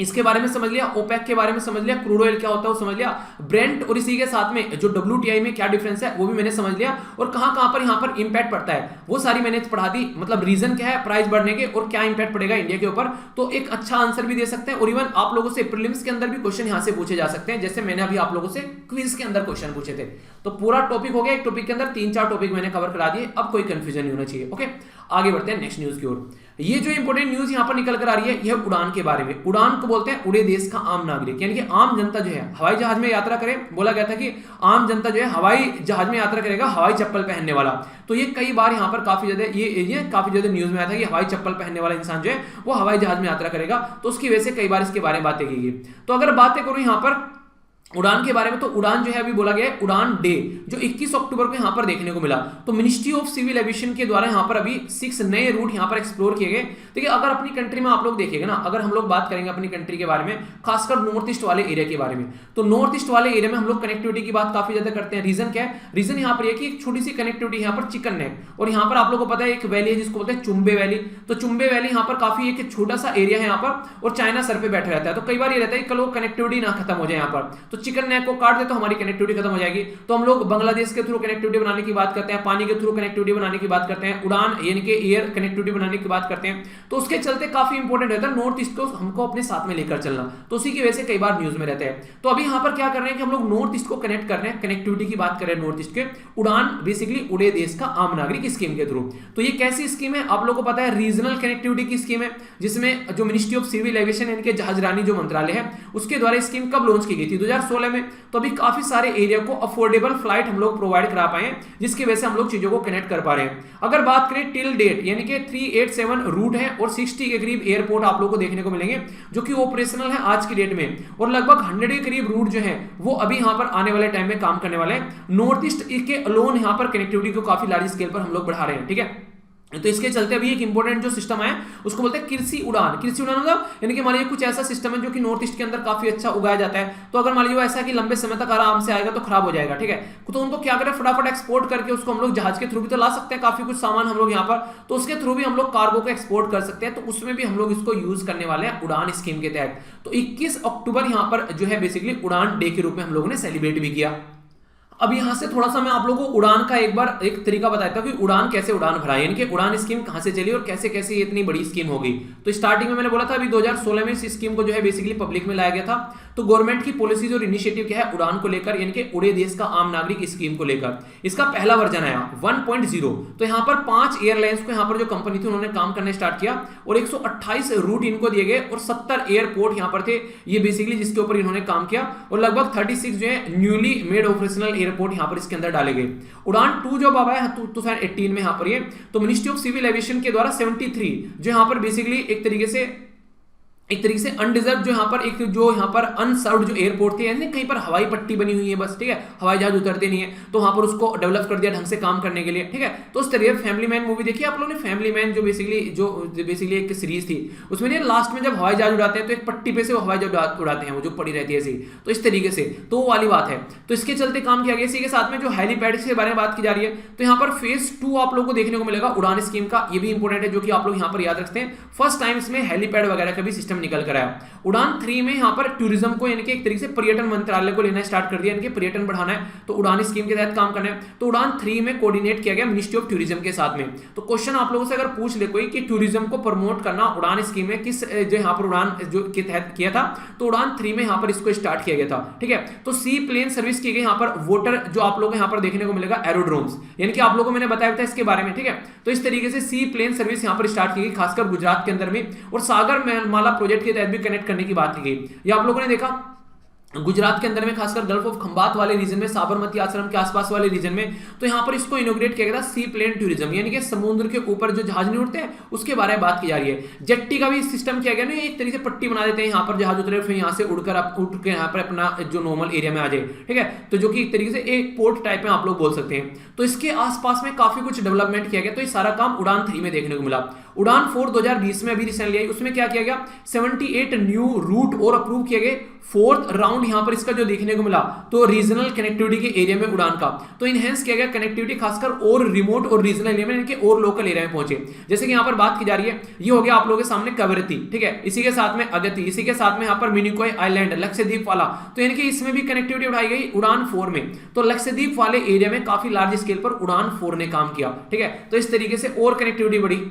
[SPEAKER 1] इसके बारे में समझ लिया, ओपेक के बारे में समझ लिया, क्रूड ऑयल क्या होता है वो समझ लिया, ब्रेंट और इसी के साथ में जो WTI में क्या डिफरेंस है वो भी मैंने समझ लिया, और कहां पर यहाँ पर इंपैक्ट पड़ता है वो सारी मैंने पढ़ा दी। मतलब रीजन क्या है प्राइस बढ़ने के और क्या इंपैक्ट पड़ेगा इंडिया के ऊपर, तो एक अच्छा आंसर भी दे सकते हैं। और इवन आप लोगों से प्रीलिम्स के अंदर भी क्वेश्चन यहाँ से पूछे जा सकते हैं, जैसे मैंने अभी आप लोगों से क्विज के अंदर क्वेश्चन पूछे थे। तो पूरा टॉपिक हो गया, एक टॉपिक के अंदर 3-4 टॉपिक मैंने कवर करा दिए, अब कोई कंफ्यूजन नहीं होना चाहिए। ओके, आगे बढ़ते हैं नेक्स्ट न्यूज की ओर। ये जो इंपॉर्टेंट न्यूज यहां पर निकल कर आ रही है यह उड़ान के बारे में। उड़ान को बोलते हैं उड़े देश का आम नागरिक, यानी कि आम जनता जो है हवाई जहाज में यात्रा करे। बोला गया था कि आम जनता जो है हवाई जहाज में यात्रा करेगा हवाई चप्पल पहनने वाला। तो ये कई बार यहां पर काफी ज्यादा ये काफी ज्यादा न्यूज में आया था कि हवाई चप्पल पहनने वाला इंसान जो है वो हवाई जहाज में यात्रा करेगा। तो उसकी वजह से कई बार इसके बारे में बातें की गई। तो अगर बातें करूं यहां पर उड़ान के बारे में, तो उड़ान जो है अभी बोला गया है उड़ान डे जो 21 अक्टूबर को यहां पर देखने को मिला। तो मिनिस्ट्री ऑफ सिविल एविएशन के द्वारा यहां पर अभी 6 नए रूट यहां पर एक्सप्लोर किए गए। देखिए अगर अपनी कंट्री में आप लोग देखेंगे ना, अगर हम लोग बात करेंगे अपनी कंट्री के बारे में, खासकर नॉर्थ ईस्ट वाले एरिया के बारे में, तो नॉर्थ ईस्ट वाले एरिया में हम लोग कनेक्टिविटी की बात काफी ज्यादा करते हैं। रीजन क्या है? रीजन यहां पर एक छोटी सी कनेक्टिविटी यहां पर चिकन नेक, और यहां पर आप लोगों को पता है एक वैली है जिसको बोलते हैं चुंबे वैली। तो चुंबे वैली यहां पर काफी एक छोटा सा एरिया है यहां पर, और चाइना सर पे बैठा रहता है। तो कई बार ये रहता है कि कल वो कनेक्टिविटी ना खत्म हो जाए यहां पर, तो चिकन नेक को काट तो हमारी कनेक्टिविटी खत्म हो जाएगी। तो हम लोग बांग्लादेश के थ्रू कनेक्टिविटी बनाने की बात करते हैं, पानी के थ्रू कनेक्टिविटी बनाने की बात करते हैं, उड़ान यानी कि एयर कनेक्टिविटी बनाने की बात करते हैं। तो उसके चलते काफी इंपॉर्टेंट रहता है नॉर्थ ईस्ट को हमको अपने साथ में लेकर चलना। तो उसी की वजह से कई बार न्यूज में रहते हैं। तो अभी यहां पर क्या कर रहे हैं कि हम लोग नॉर्थ ईस्ट को कनेक्ट कर रहे हैं, कनेक्टिविटी की बात कर रहे हैं नॉर्थ ईस्ट के। उड़ान बेसिकली उड़े देश का आम नागरिक स्कीम के थ्रू। तो ये कैसी स्कीम है? आप लोगों को पता है रीजनल कनेक्टिविटी की स्कीम है, जिसमें जो मिनिस्ट्री ऑफ सिविल एविएशन यानी कि जहाजरानी जो मंत्रालय है उसके द्वारा स्कीम कब लॉन्च की गई थी? 2016 में। तो अभी काफी सारे एरिया को अफोर्डेबल फ्लाइट हम लोग प्रोवाइड करा पाए हैं, जिसकी वजह से हम लोग चीजों को कनेक्ट कर पा रहे हैं। अगर बात करें टिल डेट, यानी कि 387 रूट है और 60 के करीब एयरपोर्ट आप लोग को देखने को मिलेंगे जो कि ऑपरेशनल है आज की डेट में, और लगभग 100 के करीब रूट जो है वो अभी यहां पर आने वाले टाइम में काम करने वाले हैं। नॉर्थ ईस्ट के अलोन यहां पर कनेक्टिविटी को काफी लार्ज स्केल पर हम लोग बढ़ा रहे हैं, ठीक है। तो इसके चलते अभी एक इंपॉर्टेंट जो सिस्टम है उसको बोलते हैं कृषि उड़ान। कृषि उड़ान मतलब यानी कि मान लीजिए कुछ ऐसा सिस्टम है जो कि नॉर्थ ईस्ट के अंदर काफी अच्छा उगाया जाता है। तो अगर मान लीजिए ऐसा कि लंबे समय तक आराम से आएगा तो खराब हो जाएगा, ठीक है। तो उनको क्या करें, फटाफट एक्सपोर्ट करके उसको हम लोग जहाज के थ्रू भी तो ला सकते हैं काफी कुछ सामान हम लोग यहाँ पर, तो उसके थ्रू भी हम लोग कार्गो को एक्सपोर्ट कर सकते हैं। तो उसमें भी हम लोग इसको यूज करने वाले हैं उड़ान स्कीम के तहत। तो 21 अक्टूबर यहाँ पर जो है बेसिकली उड़ान डे के रूप में हम लोगों ने सेलिब्रेट भी किया। अब यहां से थोड़ा सा मैं आप लोगों को उड़ान का एक बार एक तरीका बताता हूं कि उड़ान कैसे उड़ान भरा, यानी कि उड़ान स्कीम कहां से चली और कैसे कैसे ये इतनी बड़ी स्कीम हो गई। तो स्टार्टिंग में मैंने बोला था अभी 2016 में इस स्कीम को जो है बेसिकली पब्लिक में लाया गया था। तो गवर्नमेंट की पॉलिसीज और इनिशिएटिव क्या है उड़ान को लेकर, यानी कि उड़े देश का आम नागरिक स्कीम को लेकर। इसका पहला वर्जन आया 1.0। तो यहां पर 5 एयरलाइंस को यहां पर जो कंपनी थी उन्होंने काम करना स्टार्ट किया, और 128 रूट इनको दिए गए, और 70 एयरपोर्ट यहां पर थे ये बेसिकली जिसके ऊपर इन्होंने काम किया, और लगभग 36 जो है न्यूली मेड ऑपरेशनल एयरपोर्ट यहां पर इसके अंदर डाले गए। उड़ान 2 जब आया है 2018 में यहां पर ये, तो मिनिस्ट्री ऑफ सिविल एविएशन के द्वारा 73 जो यहां पर बेसिकली एक तरीके से अनडिजर्व जो यहाँ पर अनसर्व्ड जो एयरपोर्ट थे, यानी कहीं पर हवाई पट्टी बनी हुई है बस, ठीक है, हवाई जहाज उतरते नहीं है, तो वहां पर उसको डेवलप कर दिया ढंग से काम करने के लिए, ठीक है। तो उस तरीके फैमिली मैन मूवी देखी आप लोगों ने? फैमिली मैन जो बेसिकली एक सीरीज थी, उसमें नहीं लास्ट में जब हवाई जहाज उड़ाते हैं तो एक पट्टी पे से वो हवाई जहाज उड़ाते हैं, वो जो पड़ी रहती है ऐसी। तो इस तरीके से तो वो वाली बात है। तो इसके चलते काम किया गया। इसी के साथ में जो हेलीपैड के बारे में बात की जा रही है, तो यहाँ पर फेज 2 आप लोगों को देखने को मिलेगा उड़ान स्कीम का। ये भी इंपॉर्टेंट है जो कि आप लोग यहाँ पर याद रखते हैं। फर्स्ट टाइम इसमें हेलीपैड वगैरह का भी सिस्टम निकल कर आया। उड़ान 3 में यहां पर टूरिज्म को यानी कि एक तरीके से पर्यटन मंत्रालय को लेना स्टार्ट कर दिया, यानी कि पर्यटन बढ़ाना है तो उड़ान स्कीम के तहत काम करना है। तो उड़ान 3 में कोऑर्डिनेट किया गया मिनिस्ट्री ऑफ टूरिज्म के साथ में। तो क्वेश्चन आप लोगों से अगर पूछ ले कोई कि टूरिज्म को प्रमोट करना उड़ान स्कीम में किस जो यहां पर उड़ान जो के तहत किया था, तो उड़ान 3 में यहां पर इसको स्टार्ट किया गया था, ठीक है। तो सी प्लेन सर्विस की गई यहां पर, वाटर जो आप लोगों को यहां पर देखने को मिलेगा एरोड्रोम्स, यानी कि आप लोगों को मैंने बताया था इसके बारे में, ठीक है। तो इस तरीके से सी प्लेन सर्विस यहां पर स्टार्ट की गई खासकर गुजरात के अंदर में, और सागर माला प्रोजेक्ट के तहत भी कनेक्ट करने की बात की गई। ये आप लोगों ने देखा गुजरात के अंदर में खासकर गल्फ ऑफ खंबात वाले रीजन में, साबरमती आश्रम के आसपास वाले रीजन में, तो यहां पर इसको इनोग्रेट किया गया था सी प्लेन टूरिज्म, यानी कि समुद्र के ऊपर जो जहाज नहीं उड़ते हैं उसके बारे में बात की जा रही है। जेट्टी का भी सिस्टम किया गया ना, एक तरीके से पट्टी बना देते हैं यहाँ पर जहाज उतरे, फिर यहाँ से उड़ के यहाँ पर अपना जो नॉर्मल एरिया में आ जाए, ठीक है। तो जो कि एक तरीके से एक पोर्ट टाइप में आप लोग बोल सकते हैं। तो इसके आसपास में काफी कुछ डेवलपमेंट किया गया। तो ये सारा काम उड़ान 3 में देखने को मिला। उड़ान 4 2020 में अभी रिसेंटली आई, उसमें क्या किया गया 78 न्यू रूट और अप्रूव किए गए। 4th राउंड यहां पर इसका जो देखने को मिला तो रीजनल कनेक्टिविटी के एरिया में उड़ान का तो इनहेंस किया गया कनेक्टिविटी खासकर और रिमोट और रीजनल एरिया में, इनके और लोकल एरिया में पहुंचे। जैसे कि यहां पर बात की जा रही है, ये हो गया आप लोगों के सामने कवरती, ठीक है, इसी के साथ में अगति, इसी के साथ में यहां पर मिनिकॉय आइलैंड, लक्षद्वीप वाला, तो यानी कि इसमें भी कनेक्टिविटी उठाई गई उड़ान 4 में। तो लक्षद्वीप वाले एरिया में काफी लार्ज स्केल पर उड़ान 4 ने काम किया, ठीक है। तो इस तरीके से और कनेक्टिविटी बढ़ी।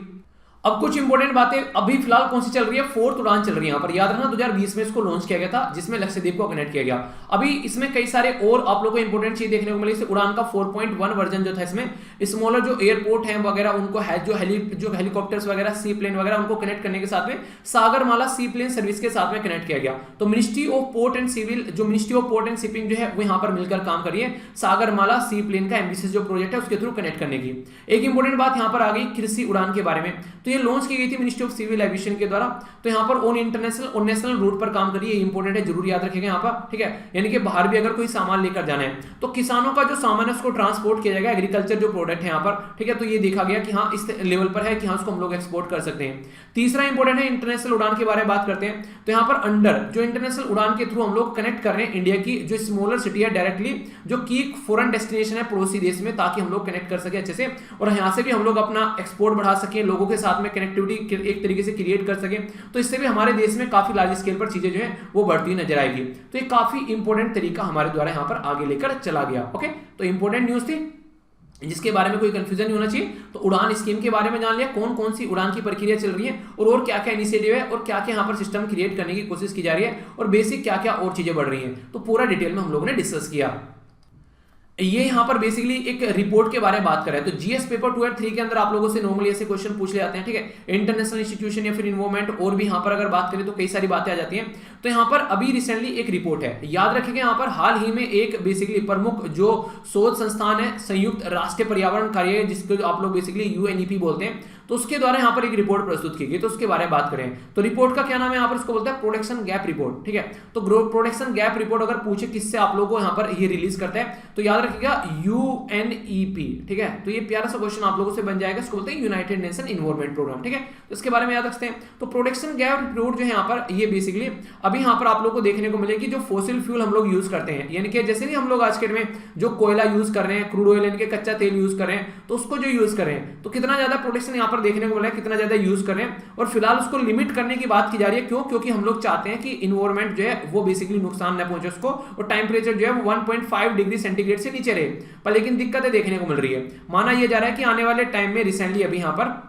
[SPEAKER 1] अब कुछ इंपॉर्टेंट बातें अभी फिलहाल कौन सी चल रही है, फोर्थ उड़ान चल रही है यहाँ पर, याद रखना 2020 में इसको लॉन्च किया गया था, जिसमें लक्षद्वीप को कनेक्ट किया गया। अभी इसमें कई सारे और आप लोगों को इंपॉर्टेंट चीज देखने को मिली, उड़ान का 4.1 वर्जन जो था, इसमें स्मॉलर जो एयरपोर्ट है वगैरह उनको है, जो हेलीकॉप्टर्स वगैरह, सी प्लेन वगैरह, उनको कनेक्ट करने के साथ में सागरमाला सी प्लेन सर्विस के साथ में कनेक्ट किया गया। तो ministry of port and civil, जो ministry of port and shipping जो है वो यहाँ पर मिलकर काम कर रही है सागरमाला सी प्लेन का एमबीसी जो प्रोजेक्ट है उसके थ्रू कनेक्ट करने की। एक इंपॉर्टेंट बात यहाँ पर आ गई कृषि उड़ान के बारे में, तो ये लॉन्च की गई थी मिनिस्ट्री ऑफ सिविल एविएशन के द्वारा। तो यहाँ पर ऑन इंटरनेशनल और नेशनल रूट पर काम करिए, इंपॉर्टेंट है, जरूर याद रखिएगा यहाँ पर, ठीक है। यानी कि बाहर भी अगर कोई सामान लेकर जाना है तो किसानों का जो सामान है उसको ट्रांसपोर्ट किया जाएगा, एग्रीकल्चर जो प्रोडक्ट है यहाँ पर, ठीक है। तो ये देखा गया कि हाँ इस लेवल पर है कि हाँ उसको हम लोग एक्सपोर्ट कर सकते हैं। तीसरा इंपॉर्टेंट है इंटरनेशनल उड़ान के बारे में बात करते हैं, तो यहाँ पर अंडर जो इंटरनेशनल उड़ान के थ्रू हम लोग कनेक्ट कर रहे हैं इंडिया की जो स्मॉलर सिटी है डायरेक्टली, जो की फॉरेन डेस्टिनेशन है पड़ोसी देश में, ताकि हम लोग कनेक्ट कर सके अच्छे से और यहाँ से भी हम लोग अपना एक्सपोर्ट बढ़ा सके, लोगों के साथ में कनेक्टिविटी एक तरीके से क्रिएट कर सके। तो इससे भी हमारे देश में काफी लार्ज स्केल पर चीजें जो है वो बढ़ती नजर आएगी। तो ये काफी इंपॉर्टेंट तरीका हमारे द्वारा यहाँ पर आगे लेकर चला गया। ओके, तो इंपॉर्टेंट न्यूज थी जिसके बारे में कोई कंफ्यूजन नहीं होना चाहिए। तो उड़ान स्कीम के बारे में जान लिया, कौन कौन सी उड़ान की प्रक्रिया चल रही है और क्या क्या इनिशिएटिव है और क्या क्या यहाँ पर सिस्टम क्रिएट करने की कोशिश की जा रही है और बेसिक क्या क्या और चीजें बढ़ रही हैं, तो पूरा डिटेल में हम लोगों ने डिस्कस किया। ये यहाँ पर बेसिकली एक रिपोर्ट के बारे में बात कर रहे हैं। तो जीएस पेपर 2 और 3 के अंदर आप लोगों से नॉर्मली ऐसे क्वेश्चन पूछ ले जाते हैं, ठीक है। इंटरनेशनल इंस्टीट्यूशन या फिर इन्वॉल्वमेंट और भी यहाँ पर अगर बात करें तो कई सारी बातें आ जाती हैं। तो यहाँ पर अभी रिसेंटली एक रिपोर्ट है, याद रखिएगा यहाँ पर हाल ही में एक बेसिकली प्रमुख जो शोध संस्थान है संयुक्त राष्ट्र पर्यावरण कार्य, जिसको आप लोग बेसिकली यूएनईपी बोलते हैं, तो उसके द्वारा यहाँ पर एक रिपोर्ट प्रस्तुत की गई। तो उसके बारे में बात करें तो रिपोर्ट का क्या नाम है यहाँ पर, उसको बोलते हैं प्रोडक्शन गैप रिपोर्ट, ठीक है। तो प्रोडक्शन गैप रिपोर्ट अगर पूछे किससे आप लोगों को यहाँ पर ये रिलीज करते हैं तो याद रखिएगा यूएनईपी, ठीक है। तो ये प्यारा सा क्वेश्चन आप लोगों से बन जाएगा, इसको बोलते हैं यूनाइटेड नेशन इन्वायरमेंट प्रोग्राम, ठीक है। तो इसके बारे में याद रखते हैं। तो प्रोडक्शन गैप रिपोर्ट जो है यहाँ पर ये बेसिकली अभी यहाँ पर आप लोग को देखने को मिलेगी जो फॉसिल फ्यूल हम लोग यूज करते हैं, यानी कि जैसे नहीं हम लोग आज के में जो कोयला यूज कर रहे हैं, क्रूड ऑयल यानी कि कच्चा तेल यूज कर रहे हैं, तो उसको जो यूज कर रहे हैं तो कितना ज्यादा प्रोडक्शन यहाँ पर देखने को मिला है, कितना ज्यादा यूज कर रहे हैं। और फिलहाल उसको लिमिट करने की बात की जा रही है, क्यों? क्योंकि हम लोग चाहते हैं कि इन्वायरमेंट जो है वो बेसिकली नुकसान न पहुंचे उसको, और टेम्परेचर जो है वो 1.5 डिग्री सेंटीग्रेड से नीचे रहे। पर लेकिन दिक्कतें देखने को मिल रही है। माना यह जा रहा है कि आने वाले टाइम में रिसेंटली अभी यहाँ पर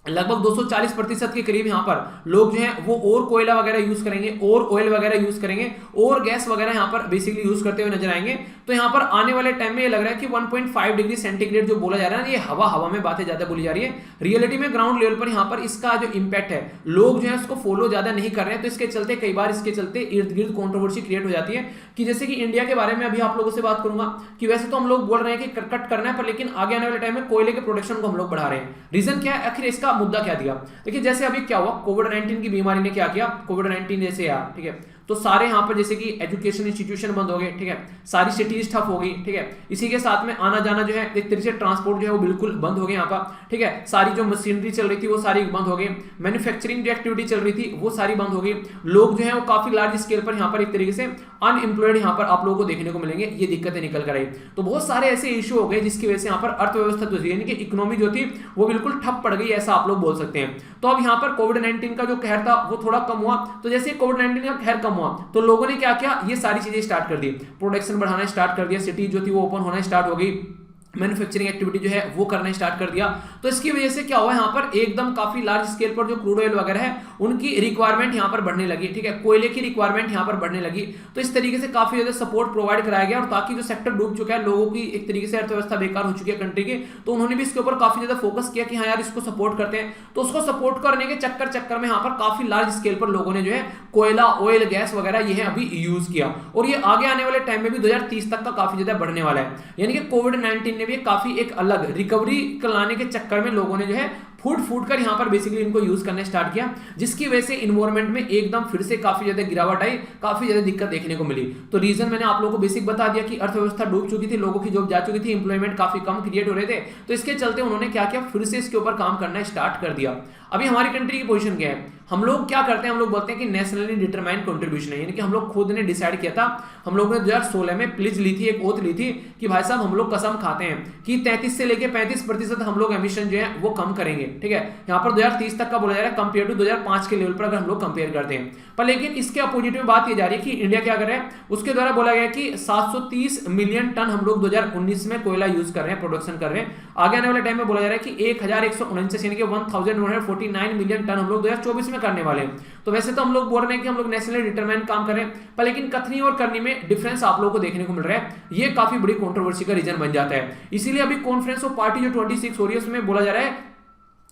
[SPEAKER 1] लगभग 240% के करीब यहाँ पर लोग जो हैं वो और कोयला वगैरह यूज करेंगे और ऑयल वगैरह यूज करेंगे और गैस वगैरह यहाँ पर बेसिकली यूज करते हुए नजर आएंगे। तो यहाँ पर आने वाले टाइम में ये लग रहा है कि 1.5 डिग्री सेंटीग्रेड जो बोला जा रहा है ये हवा में बातें ज्यादा बोली जा रही है। रियलिटी में ग्राउंड लेवल पर यहाँ पर इसका जो इंपैक्ट है लोग जो है उसको फॉलो ज्यादा नहीं कर रहे हैं। तो इसके चलते कई बार इसके चलते इर्द गिर्द कॉन्ट्रोवर्सी क्रिएट हो जाती है कि जैसे कि इंडिया के बारे में अभी आप लोगों से बात करूंगा कि वैसे तो हम लोग बोल रहे हैं कि कट करना है, पर लेकिन आगे आने वाले टाइम में कोयले के प्रोडक्शन को हम लोग बढ़ा रहे हैं। रीजन क्या है, आखिर इसका मुद्दा क्या दिया? देखिए जैसे अभी क्या हुआ, कोविड-19 की बीमारी ने क्या किया, कोविड-19 जैसे आया, ठीक है, तो सारे यहाँ पर जैसे कि एजुकेशन इंस्टीट्यूशन बंद हो गए, ठीक है, सारी सिटीज ठप हो गई, ठीक है। इसी के साथ में आना जाना जो है एक तरीके से ट्रांसपोर्ट जो है वो बिल्कुल बंद हो गया यहाँ पर, ठीक है। सारी जो मशीनरी चल रही थी वो सारी बंद हो गई, मैन्युफैक्चरिंग जो एक्टिविटी चल रही थी वो सारी बंद हो गई। लोग जो है वो काफी लार्ज स्केल पर यहाँ पर एक तरीके से अनएम्प्लॉयड यहाँ पर आप लोगों को देखने को मिलेंगे। ये दिक्कतें निकल कर आई, तो बहुत सारे ऐसे इशू हो गए जिसकी वजह से यहाँ पर अर्थव्यवस्था यानी कि इकोनॉमी जो थी वो बिल्कुल ठप पड़ गई, ऐसा आप लोग बोल सकते हैं। तो अब यहाँ पर कोविड-19 का जो कहर था वो थोड़ा कम हुआ। तो जैसे कोविड-19 का कहर कम हुआ तो लोगों ने क्या किया, ये सारी चीजें स्टार्ट कर दी, प्रोडक्शन बढ़ाना स्टार्ट कर दिया, सिटी जो थी वो ओपन होना स्टार्ट हो गई, मैन्युफैक्चरिंग एक्टिविटी जो है वो करना स्टार्ट कर दिया। तो इसकी वजह से क्या हुआ, यहाँ पर एकदम काफी लार्ज स्केल पर जो क्रूड ऑयल वगैरह है उनकी रिक्वायरमेंट यहाँ पर बढ़ने लगी, ठीक है, कोयले की रिक्वायरमेंट यहाँ पर बढ़ने लगी। तो इस तरीके से काफी ज्यादा सपोर्ट प्रोवाइड कराया गया, और ताकि जो सेक्टर डूब चुका है, लोगों की एक तरीके से अर्थव्यवस्था बेकार हो चुकी है कंट्री की, तो उन्होंने भी इसके ऊपर काफी ज्यादा फोकस किया कि हाँ यार इसको सपोर्ट करते हैं। तो उसको सपोर्ट करने के चक्कर में यहाँ पर काफी लार्ज स्केल पर लोगों ने जो है कोयला, ऑयल, गैस वगैरह ये अभी यूज किया, और ये आगे आने वाले टाइम में भी 2030 तक का काफी ज्यादा बढ़ने वाला है। यानी कि कोविड-19 ने भी काफी एक अलग रिकवरी लाने के चक्कर में लोगों ने जो है फूट कर यहाँ पर बेसिकली इनको यूज करने स्टार्ट किया, जिसकी वजह से इन्वायरमेंट में एकदम फिर से काफी ज्यादा गिरावट आई, काफी ज्यादा दिक्कत देखने को मिली। तो रीजन मैंने आप लोगों को बेसिक बता दिया कि अर्थव्यवस्था डूब चुकी थी, लोगों की जॉब जा चुकी थी, इंप्लॉयमेंट काफी कम क्रिएट हो रहे थे। तो इसके चलते उन्होंने क्या किया, फिर से इसके ऊपर काम करना स्टार्ट कर दिया। अभी हमारी कंट्री की पोजीशन क्या है, हम लोग क्या करते हैं, हम लोग बोलते हैं कि नेशनली डिटरमाइंड कंट्रीब्यूशन है, यानी कि हम लोग खुद ने डिसाइड किया था। हम लोग ने 2016 में प्लीज ली थी, एक ओथ ली थी कि भाई साहब हम लोग कसम खाते हैं कि 33 से लेके 35% हम लोग एमिशन जो है वो कम करेंगे, ठीक है। यहाँ पर 2030 तक का बोला जा रहा है कंपेयर टू 2005 के लेवल पर अगर हम लोग कंपेयर करते हैं। पर लेकिन इसके अपोजिट में बात ये जा रही है कि इंडिया क्या कर रहा है, उसके द्वारा बोला गया कि 730 मिलियन टन हम लोग 2019 में कोयला यूज कर रहे हैं, प्रोडक्शन कर रहे हैं। आगे आने वाले टाइम में बोला जा रहा है कि 1149 यानी कि 1149 49 मिलियन टन हम लोग 2024 में करने वाले हैं। तो वैसे तो हम लोग बोल रहे हैं कि हम लोग नेशनली डिटरमाइन काम कर रहे हैं, पर लेकिन कथनी और करनी में डिफरेंस आप लोगों को देखने को मिल रहा है। ये काफी बड़ी कंट्रोवर्सी का रीजन बन जाता है। इसीलिए अभी कॉन्फ्रेंस ऑफ पार्टी जो 26 हो रही है उसमें बोला जा रहा है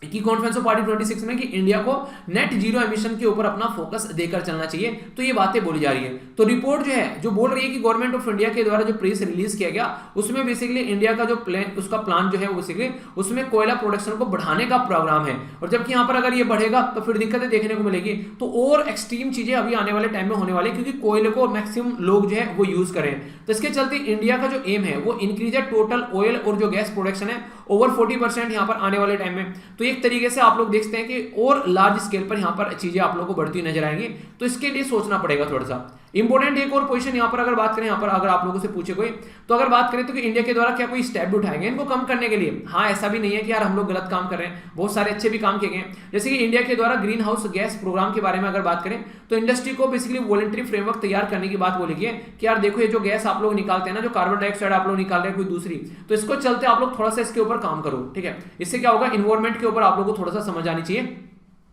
[SPEAKER 1] कि कॉन्फ्रेंस ऑफ पार्टी 26 में कि इंडिया को नेट जीरो एमिशन के ऊपर अपना फोकस देकर चलना चाहिए। तो ये बातें बोली जा रही है। तो रिपोर्ट जो है जो बोल रही है कि गवर्नमेंट ऑफ इंडिया के द्वारा जो प्रेस रिलीज किया गया उसमें बेसिकली इंडिया का जो प्लान उसका प्लान जो है वो बेसिकली उसमें कोयला प्रोडक्शन को बढ़ाने का प्रोग्राम है। और जबकि यहाँ पर अगर ये बढ़ेगा तो फिर दिक्कतें देखने को मिलेगी। तो और एक्सट्रीम चीजें अभी आने वाले टाइम में होने वाली, क्योंकि कोयले को मैक्सिमम लोग जो है वो यूज करें। तो इसके चलते इंडिया का जो एम है वो इंक्रीज टोटल ऑयल और जो गैस प्रोडक्शन है ओवर 40% यहाँ पर आने वाले टाइम में। तो एक तरीके से आप लोग देखते हैं कि और लार्ज स्केल पर यहाँ पर चीजें आप लोगों को बढ़ती नजर आएंगी। तो इसके लिए सोचना पड़ेगा थोड़ा सा। इंपॉर्टेंट एक और पोजीशन यहाँ पर अगर बात करें, यहाँ पर अगर आप लोगों से पूछे कोई, तो अगर बात करें तो कि इंडिया के द्वारा क्या कोई स्टेप उठाएंगे इनको कम करने के लिए। हाँ, ऐसा भी नहीं है कि यार हम लोग गलत काम कर रहे हैं, बहुत सारे अच्छे भी काम किए गए। जैसे कि इंडिया के द्वारा ग्रीन हाउस गैस प्रोग्राम के बारे में अगर बात करें तो इंडस्ट्री को बेसिकली वॉलंटरी फ्रेमवर्क तैयार करने की बात बोली गई है कि यार देखो ये जो गैस आप लोग निकालते हैं ना, जो कार्बन डाइऑक्साइड आप लोग निकाल रहे हैं कोई दूसरी, तो इसको चलते आप लोग थोड़ा सा इसके ऊपर काम करो। ठीक है, इससे क्या होगा, इन्वायरमेंट के ऊपर आप लोग को थोड़ा सा समझ आनी चाहिए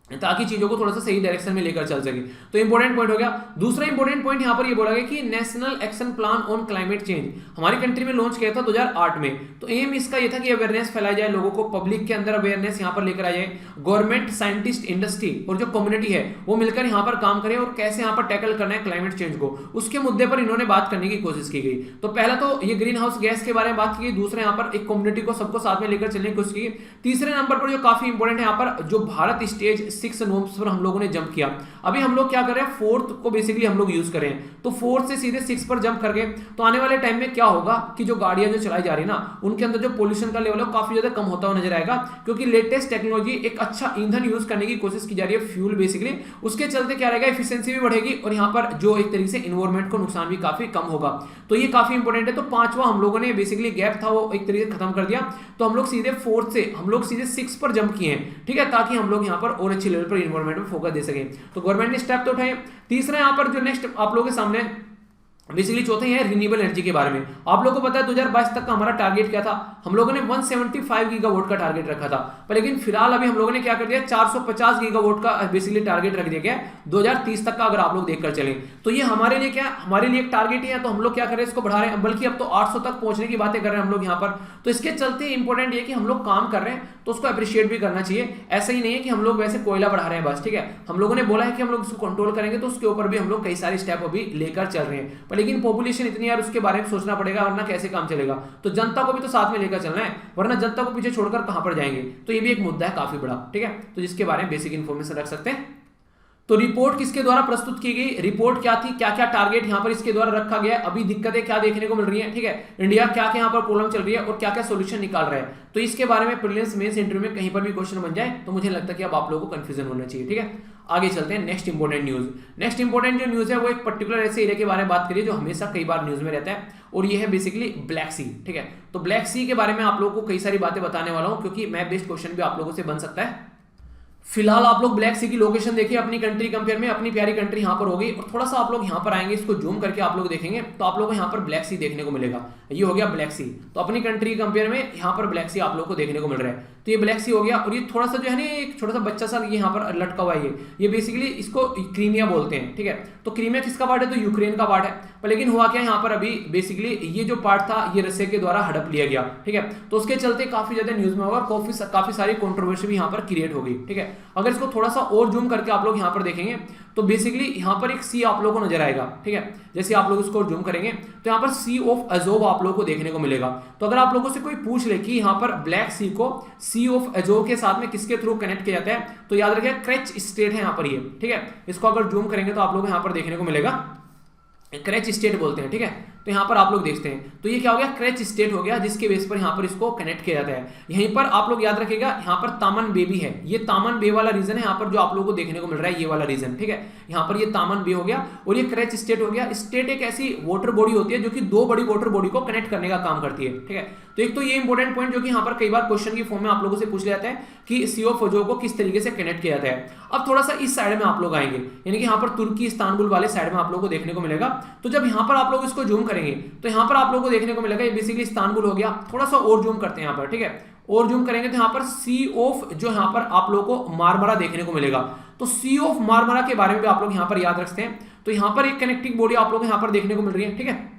[SPEAKER 1] ताकि चीजों को थोड़ा सा सही डायरेक्शन में लेकर चल सके। तो इंपॉर्टेंट पॉइंट हो गया। दूसरा इंपॉर्टेंट पॉइंट यहां पर ये बोला गया कि national action plan on climate change हमारी कंट्री में लॉन्च किया था 2008 में। तो एम इसका ये था कि अवेयरनेस फैलाई जाए, लोगों को पब्लिक के अंदर अवेयरनेस यहां पर लेकर आ जाए। गवर्नमेंट, साइंटिस्ट, इंडस्ट्री और जो कम्युनिटी है वो मिलकर यहां पर काम करें और कैसे यहां पर टैकल करना है क्लाइमेट चेंज को, उसके मुद्दे पर इन्होंने बात करने की कोशिश की गई। तो पहला तो ये ग्रीन हाउस गैस के बारे में बात की गई, दूसरा यहाँ पर एक कम्युनिटी को सबको साथ में लेकर चलने की कोशिश की। तीसरे नंबर पर जो काफी इंपॉर्टेंट है यहाँ पर जो भारत स्टेज 6 नॉर्म्स पर हम लोगों ने जंप किया। अभी हम लोग क्या कर रहे हैं, फोर्थ को बेसिकली हम लोग यूज करें, तो फोर्थ से सीधे 6 पर जंप कर गए। तो आने वाले टाइम में क्या होगा कि जो गाड़ियां जो चलाई जा रही है ना उनके अंदर जो पोल्यूशन का लेवल है काफी ज्यादा कम होता हुआ नजर आएगा, क्योंकि लेटेस्ट टेक्नोलॉजी एक अच्छा ईंधन यूज करने की कोशिश की जा रही है, फ्यूल बेसिकली। उसके चलते क्या रहेगा, एफिशिएंसी भी बढ़ेगी और यहाँ पर जो एक तरीके से इन्वायरमेंट को नुकसान भी काफी कम होगा। तो ये काफी इंपॉर्टेंट है। तो पांचवा हम लोगों ने बेसिकली गैप था वो एक तरीके से खत्म कर दिया। तो हम लोग सीधे फोर्थ से हम लोग सीधे 6 पर जंप किए हैं। ठीक है, ताकि हम लोग यहाँ पर और अच्छे लेवल पर इन्वायरमेंट में फोकस दे सकें। तो गवर्नमेंट ने स्टेप तो उठाए। तीसरा यहाँ पर जो नेक्स्ट आप लोगों के सामने बेसिकली चौथे है रिन्यूएबल एनर्जी के बारे में। आप लोगों को पता है 2022 तक का हमारा टारगेट क्या था, हम लोगों ने 175 गीगावाट का टारगेट रखा था, पर लेकिन फिलहाल अभी हम लोगों ने क्या कर दिया, 450 गीगावाट का बेसिकली टारगेट रख दिया गया 2030 तक का। अगर आप लोग देखकर चलें तो ये हमारे लिए क्या, हमारे लिए एक टारगेट ही है। तो हम लोग क्या कर रहे हैं, इसको बढ़ा रहे हैं, बल्कि अब तो 800 तक पहुंचने की बातें कर रहे हैं हम लोग यहाँ पर। तो इसके चलते इंपॉर्टेंट ये कि हम लोग काम कर रहे हैं तो उसको अप्रिशिएट भी करना चाहिए। ऐसा ही नहीं है कि हम लोग वैसे कोयला बढ़ा रहे हैं बस। ठीक है, हम लोगों ने बोला है कि हम लोग इसको कंट्रोल करेंगे, तो उसके ऊपर भी हम लोग कई सारे स्टेप अभी लेकर चल रहे हैं। पर लेकिन पॉपुलेशन इतनी यार, उसके बारे में सोचना पड़ेगा, वरना कैसे काम चलेगा। तो जनता को भी तो साथ में लेकर चलना है, वरना जनता को पीछे छोड़कर कहां पर जाएंगे। तो ये भी एक मुद्दा है काफी बड़ा। ठीक है, तो जिसके बारे में बेसिक इंफॉर्मेशन रख सकते हैं। तो रिपोर्ट किसके द्वारा प्रस्तुत की गई, रिपोर्ट क्या थी, क्या क्या टारगेट यहां पर इसके द्वारा रखा गया, अभी दिक्कतें क्या देखने को मिल रही है। ठीक है, इंडिया क्या क्या यहां पर प्रॉब्लम चल रही है और क्या क्या सॉल्यूशन निकाल रहा है। तो इसके बारे में प्रीलिम्स मेंस इंटरव्यू में कहीं पर भी क्वेश्चन बन जाए तो मुझे लगता है कि अब आप लोगों को कंफ्यूजन होना चाहिए। ठीक है, आगे चलते हैं। Next important news, next important जो न्यूज है वो एक पर्टिकुलर ऐसे एरिया के बारे में बात करिए जो हमेशा कई बार न्यूज में रहता है, और ये है बेसिकली ब्लैक सी। ठीक है, तो ब्लैक सी के बारे में आप लोगों को कई सारी बातें बताने वाला हूं, क्योंकि मैं बेस्ट क्वेश्चन भी आप लोगों से बन सकता है। फिलहाल आप लोग ब्लैक सी की लोकेशन देखिए, अपनी कंट्री कंपेयर में अपनी प्यारी कंट्री यहां पर होगी, और थोड़ा सा आप लोग यहां पर आएंगे, इसको जूम करके आप लोग देखेंगे तो आप लोगों को यहां पर ब्लैक सी देखने को मिलेगा। ये हो गया ब्लैक सी। तो अपनी कंट्री कंपेयर में यहां पर ब्लैक सी आप लोग को देखने को मिल रहा है। तो ये ब्लैक सी हो गया, और ये थोड़ा सा जो है ना एक छोटा सा बच्चा सा ये यहाँ पर लटका हुआ है, ये बेसिकली इसको क्रीमिया बोलते हैं। ठीक है, तो क्रीमिया किसका पार्ट है, तो यूक्रेन का पार्ट है। पर लेकिन हुआ क्या यहाँ पर, अभी बेसिकली ये जो पार्ट था ये रशिया के द्वारा हड़प लिया गया। ठीक है, तो उसके चलते काफी ज्यादा न्यूज में होगा, काफी सारी कंट्रोवर्सी भी यहाँ पर क्रिएट होगी। ठीक है, अगर इसको थोड़ा सा और जूम करके आप लोग यहाँ पर देखेंगे तो बेसिकली यहाँ पर एक सी आप लोगों को नजर आएगा। ठीक है, जैसे आप लोग इसको जूम करेंगे तो यहाँ पर सी ऑफ अजोव आप लोगों को देखने को मिलेगा। तो अगर आप लोगों से कोई पूछ ले कि यहाँ पर ब्लैक सी को सी ऑफ अजोव के साथ में किसके थ्रू कनेक्ट किया जाता है, तो याद रखिए क्रेच स्टेट है यहाँ पर ये। ठीक है, इसको अगर जूम करेंगे तो आप लोग यहाँ पर देखने को मिलेगा क्रेच स्टेट बोलते हैं। ठीक है, तो यहाँ पर आप लोग देखते हैं तो ये क्या हो गया, क्रेच स्टेट हो गया, जिसके बेस पर यहाँ पर इसको कनेक्ट किया जाता है। यहीं पर आप लोग याद रखिएगा यहाँ पर तामन बे भी है, ये तामन बे वाला रीजन है यहाँ पर जो आप लोगों को देखने को मिल रहा है, ये वाला रीजन। ठीक है, यहाँ पर ये तामन बे हो गया और ये क्रेच स्टेट हो गया। स्टेट एक ऐसी वाटर बॉडी होती है जो कि दो बड़ी वाटर बॉडी को कनेक्ट करने का काम करती है। ठीक है, तो एक तो ये इंपॉर्टेंट पॉइंट जो कि यहाँ पर कई बार क्वेश्चन की फॉर्म में आप लोगों से पूछ लिया जाता है कि सी ऑफ अजोव को किस तरीके से कनेक्ट किया जाता है। अब थोड़ा सा इस साइड में आप लोग आएंगे, यानी कि यहाँ पर तुर्की इस्तांबुल वाले साइड में आप लोगों को देखने को मिलेगा। तो जब यहाँ पर आप लोग इसको जूम करेंगे तो यहाँ पर आप लोगों को देखने को मिलेगा ये बेसिकली इस्तांबुल हो गया। थोड़ा सा और जूम करते हैं यहाँ पर। ठीक है, और जूम करेंगे तो यहाँ पर सी ऑफ जो यहाँ पर आप लोगों को मारमरा देखने को मिलेगा। तो सी ऑफ मारमरा के बारे में भी आप लोग यहाँ पर याद रखते हैं। तो यहाँ पर एक कनेक्टिंग बॉडी आप लोग को यहाँ पर देखने को मिल रही है, ठीक है।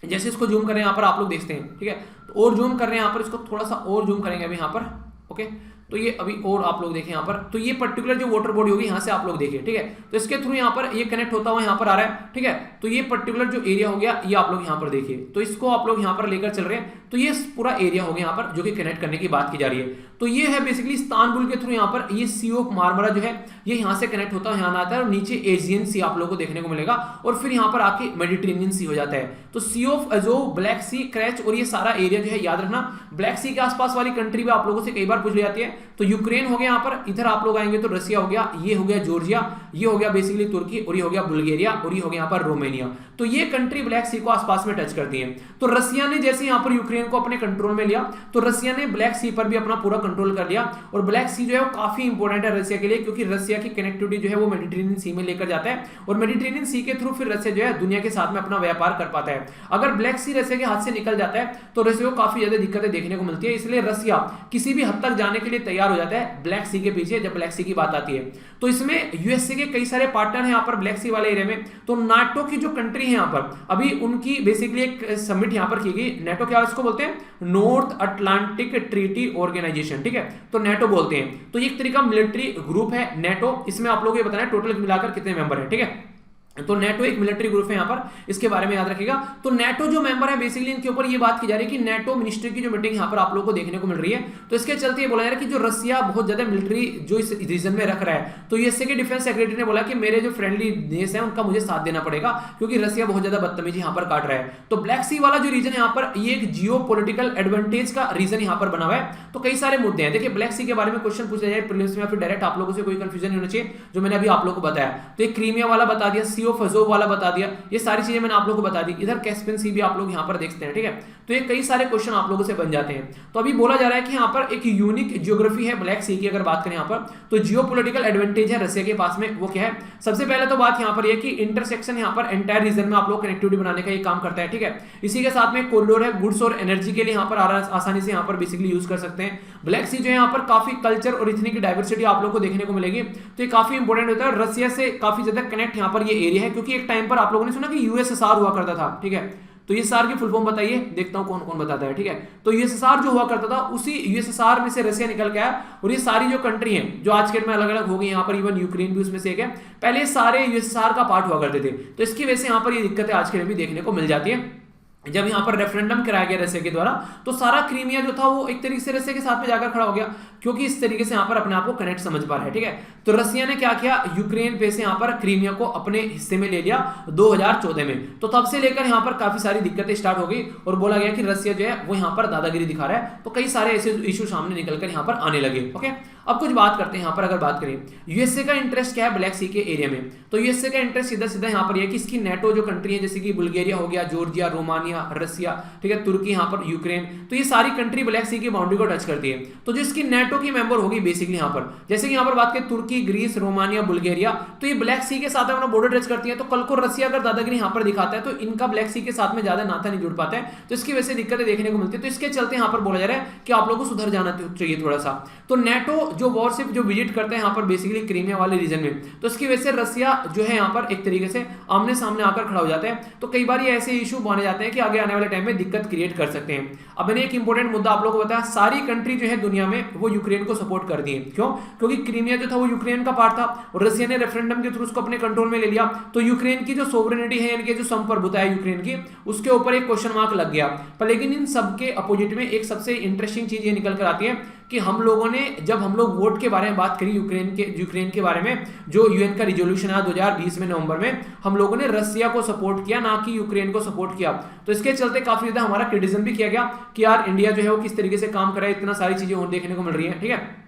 [SPEAKER 1] जैसे इसको जूम करें यहाँ पर आप लोग देखते हैं, ठीक है। तो और जूम कर रहे हैं यहाँ पर, इसको थोड़ा सा और जूम करेंगे अभी यहाँ पर, ओके। तो ये अभी और आप लोग देखें यहाँ पर, तो ये पर्टिकुलर जो वाटर बॉडी होगी यहाँ से आप लोग देखिए, ठीक है। तो इसके थ्रू यहाँ पर ये कनेक्ट होता हुआ यहाँ पर आ रहा है, ठीक है। तो ये पर्टिकुलर जो एरिया हो गया ये आप लोग यहाँ पर देखिए, तो इसको आप लोग यहाँ पर लेकर चल रहे हैं। तो ये पूरा एरिया हो गया यहाँ पर जो कि कनेक्ट करने की बात की जा रही है। तो ये है बेसिकली इस्तांबुल के थ्रू यहाँ पर ये सी ऑफ मारमरा जो है ये यहाँ से कनेक्ट होता है, यहाँ आता है और नीचे एशियन सी आप लोगों को देखने को मिलेगा और फिर यहाँ पर आके मेडिटेरेनियन सी हो जाता है। तो sea of Azov, Black Sea, Kerch और ये सारा एरिया जो है याद रखना। ब्लैक सी के आसपास वाली कंट्री भी आप लोगों से कई बार पूछ ली जाती है। तो यूक्रेन हो गया यहाँ पर, इधर आप लोग आएंगे तो रसिया हो गया, ये हो गया जॉर्जिया, ये हो गया बेसिकली तुर्की और ये हो गया बुल्गारिया और ये हो गया यहाँ पर रोमानिया। तो ये कंट्री ब्लैक सी को आसपास में टच करती है। तो रसिया ने जैसे यहाँ पर यूक्रेन को अपने कंट्रोल में लिया तो रसिया ने ब्लैक सी पर भी अपना पूरा कंट्रोल कर लिया। और ब्लैक सी जो है वो काफी इंपॉर्टेंट है रसिया के लिए, क्योंकि रसिया की कनेक्टिविटी जो है वो मेडिटेरेनियन सी में लेकर जाता है और मेडिटेरेनियन सी के थ्रू फिर रसिया जो है दुनिया के साथ में अपना व्यापार कर पाता है। अगर ब्लैक सी रसिया के हाथ से निकल जाता है तो रसिया को काफी ज्यादा दिक्कतें देखने को मिलती है। इसलिए रसिया किसी भी हद तक जाने के लिए तैयार हो जाता है ब्लैक सी के पीछे जब ब्लैक सी की बात आती है। तो इसमें यूएसए के कई सारे पार्टनर हैं यहाँ पर ब्लैक सी वाले एरिया में। तो नाटो की जो कंट्री है यहाँ पर अभी उनकी बेसिकली एक समिट यहाँ पर की गई। नाटो क्या इसको बोलते हैं, नॉर्थ अटलांटिक ट्रीटी ऑर्गेनाइजेशन, ठीक है। तो नाटो बोलते हैं। तो एक तरीका मिलिट्री ग्रुप है नाटो। इसमें आप लोगों को ये बताना है टोटल मिलाकर कितने मेंबर हैं, ठीक है। तो नेटो एक मिलिट्री ग्रुप है यहाँ पर, इसके बारे में याद रखिएगा। तो नेटो जो मेंबर है बेसिकली इनके ऊपर ये बात की जा रही है कि नेटो मिनिस्टर की जो मीटिंग यहाँ पर आप लोगों को देखने को मिल रही है। तो इसके चलते ये बोला जा रहा है कि जो रसिया बहुत ज्यादा मिलिट्री जो इस रीजन में रख रहा है, तो यूएसए के डिफेंस सेक्रेटरी ने बोला कि मेरे जो फ्रेंडली देश है उनका मुझे साथ देना पड़ेगा क्योंकि रसिया बहुत ज्यादा बदतमीजी यहाँ पर काट रहा है। तो ब्लैक सी वाला जो रीजन है यहाँ पर ये एक जियो पोलिटिकल एडवांटेज का रीजन यहाँ पर बना हुआ है। तो कई सारे मुद्दे हैं। देखिए ब्लैक सी के बारे में क्वेश्चन पूछा जाए प्रीलिम्स में फिर डायरेक्ट आप लोगों से कोई कंफ्यूजन नहीं होना चाहिए, जो मैंने अभी आप लोगों को बताया। तो एक क्रीमिया वाला बता दिया, सी ऑफ अजोव वाला बता दिया, ये सारी चीजें मैंने आप लोगों को बता दी। इधर कैस्पियन सी भी आप लोग यहाँ पर देखते हैं, ठीक है। तो ये कई सारे क्वेश्चन आप लोगों से बन जाते हैं। तो अभी बोला जा रहा है कि यहाँ पर एक यूनिक ज्योग्राफी है ब्लैक सी की। अगर बात करें यहाँ पर तो जियोपॉलिटिकल एडवांटेज है रसिया के पास में, वो क्या है। सबसे पहले तो बात यहाँ पर यह कि इंटरसेक्शन यहाँ पर एंटायर रीजन में आप लोग कनेक्टिविटी बनाने का ये काम करता है, ठीक है। इसी के साथ में कॉरिडोर है गुड्स और एनर्जी के लिए यहाँ पर आसानी से यहाँ पर बेसिकली यूज कर सकते हैं। ब्लैक सी जो है यहाँ पर काफी कल्चर और इथनिक डाइवर्सिटी आप लोग को देखने को मिलेगी। तो ये काफी इंपॉर्टेंट होता है। रसिया से काफी ज्यादा कनेक्ट यहाँ पर ये एरिया है, क्योंकि एक टाइम पर आप लोगों ने सुना कि यूएसएसआर हुआ करता था, ठीक है। तो यूएसएसआर की फुल फॉर्म बताइए, देखता हूं कौन कौन बताता है, ठीक है। तो यूएसएसआर जो हुआ करता था उसी यूएसएसआर में से रसिया निकल के आया और ये सारी जो कंट्री हैं जो आज के में अलग अलग हो गई, यहाँ पर इवन यूक्रेन भी उसमें से एक है। पहले सारे यूएसएसआर का पार्ट हुआ करते थे। तो इसकी वजह से यहाँ पर ये दिक्कतें आज के में भी देखने को मिल जाती है। जब यहाँ पर रेफरेंडम कराया गया रसिया के द्वारा तो सारा क्रीमिया जो था वो एक तरीके से रसिया के साथ में जाकर खड़ा हो गया, क्योंकि इस तरीके से यहाँ पर अपने आप को कनेक्ट समझ पा रहा है, ठीक है। तो रसिया ने क्या किया, यूक्रेन पे से यहाँ पर क्रीमिया को अपने हिस्से में ले लिया 2014 में। तो तब से लेकर यहाँ पर काफी सारी दिक्कतें स्टार्ट हो गई और बोला गया कि रसिया जो है वो यहाँ पर दादागिरी दिखा रहा है। तो कई सारे ऐसे इशू सामने निकलकर यहाँ पर आने लगे, ओके। अब कुछ बात करते हैं यहाँ पर। अगर बात करें यूएसए का इंटरेस्ट क्या है ब्लैक सी के एरिया में, तो यूएसए का इंटरेस्ट सीधा सीधा यहाँ पर यह कि इसकी नेटो जो कंट्री है जैसे कि बुल्गारिया हो गया, जॉर्जिया, रोमानिया, रसिया, ठीक है, तुर्की, यहाँ पर यूक्रेन, तो ये सारी कंट्री ब्लैक सी की बाउंड्री को टच करती है। तो जो इसकी नेटो की मेंबर होगी बेसिकली यहाँ पर, जैसे कि यहाँ पर बात करें तुर्की, ग्रीस, रोमानिया, बुल्गारिया, तो ये ब्लैक सी के साथ अपना बॉर्डर टच करती है। तो कल को रसिया अगर दादागिरी यहाँ पर दिखाता है तो इनका ब्लैक सी के साथ में ज्यादा नाता नहीं जुड़ पाता है, तो इसकी वजह से दिक्कतें देखने को मिलती है। तो इसके चलते यहाँ पर बोला जा रहा है कि आप लोगों को सुधर जाना चाहिए थोड़ा सा। तो नेटो जो वॉरशिप जो विजिट करते हैं यहाँ पर बेसिकली क्रीमिया वाले रीजन में, तो इसकी वजह से रसिया जो है यहाँ पर एक तरीके से आमने सामने आकर खड़ा हो जाता है। तो कई बार ये ऐसे इशू माने जाते हैं कि आगे आने वाले टाइम में दिक्कत क्रिएट कर सकते हैं। अब मैंने एक इंपॉर्टेंट मुद्दा आप लोगों को बताया, सारी कंट्री जो है दुनिया में वो यूक्रेन को सपोर्ट कर दी है। क्यों? क्योंकि क्रीमिया जो था वो यूक्रेन का पार्ट था और रसिया ने रेफरेंडम के थ्रू उसको अपने कंट्रोल में ले लिया। तो यूक्रेन की जो सोवरेनिटी है, इनके जो संप्रभुता है यूक्रेन की, उसके ऊपर एक क्वेश्चन मार्क लग गया। पर लेकिन इन सबके अपोजिट में एक सबसे इंटरेस्टिंग चीज ये निकल कर आती है कि हम लोगों ने जब हम लोग वोट के बारे में बात करी यूक्रेन के बारे में, जो यूएन का रिजोल्यूशन आया 2020 में नवंबर में, हम लोगों ने रसिया को सपोर्ट किया, ना कि यूक्रेन को सपोर्ट किया। तो इसके चलते काफी ज्यादा हमारा क्रिटिसिज्म भी किया गया कि यार इंडिया जो है वो किस तरीके से काम कर रहा है, इतना सारी चीजें और देखने को मिल रही है, ठीक है।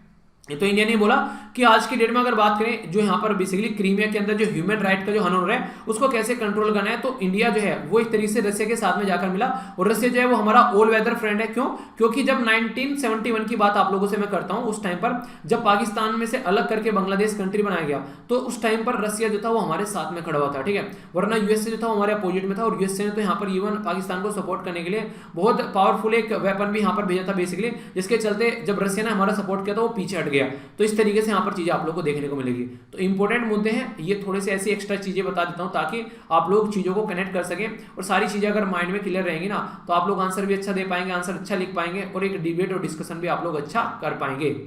[SPEAKER 1] तो इंडिया ने बोला कि आज की डेट में अगर बात करें जो यहाँ पर बेसिकली क्रीमिया के अंदर जो ह्यूमन राइट का जो हनन है उसको कैसे कंट्रोल करना है, तो इंडिया जो है वो इस तरीके से रसिया के साथ में जाकर मिला, और रसिया जो है वो हमारा ऑल वेदर फ्रेंड है। क्यों? क्योंकि जब 1971 की बात आप लोगों से मैं करता हूं, उस टाइम पर जब पाकिस्तान में से अलग करके बांग्लादेश कंट्री बनाया गया, तो उस टाइम पर रसिया जो था वो हमारे साथ में खड़ा हुआ था, ठीक है, वरना यूएसए जो था हमारे अपोजिट में था, और यूएसए ने तो यहाँ पर इवन पाकिस्तान को सपोर्ट करने के लिए बहुत पावरफुल एक वेपन भी यहाँ पर भेजा था बेसिकली, जिसके चलते जब रसिया ने हमारा सपोर्ट किया तो वो पीछे हट गया। तो इस तरीके से यहाँ पर चीजें आप लोग को देखने को मिलेगी। तो इंपॉर्टेंट मुद्दे हैं ये, थोड़े से ऐसी एक्स्ट्रा चीजें बता देता हूँ ताकि आप लोग चीजों को कनेक्ट कर सकें, और सारी चीजें अगर माइंड में क्लियर रहेंगी ना तो आप लोग आंसर भी अच्छा दे पाएंगे, आंसर अच्छा लिख पाएंगे, और एक डिबेट और डिस्कशन भी आप लोग अच्छा कर पाएंगे।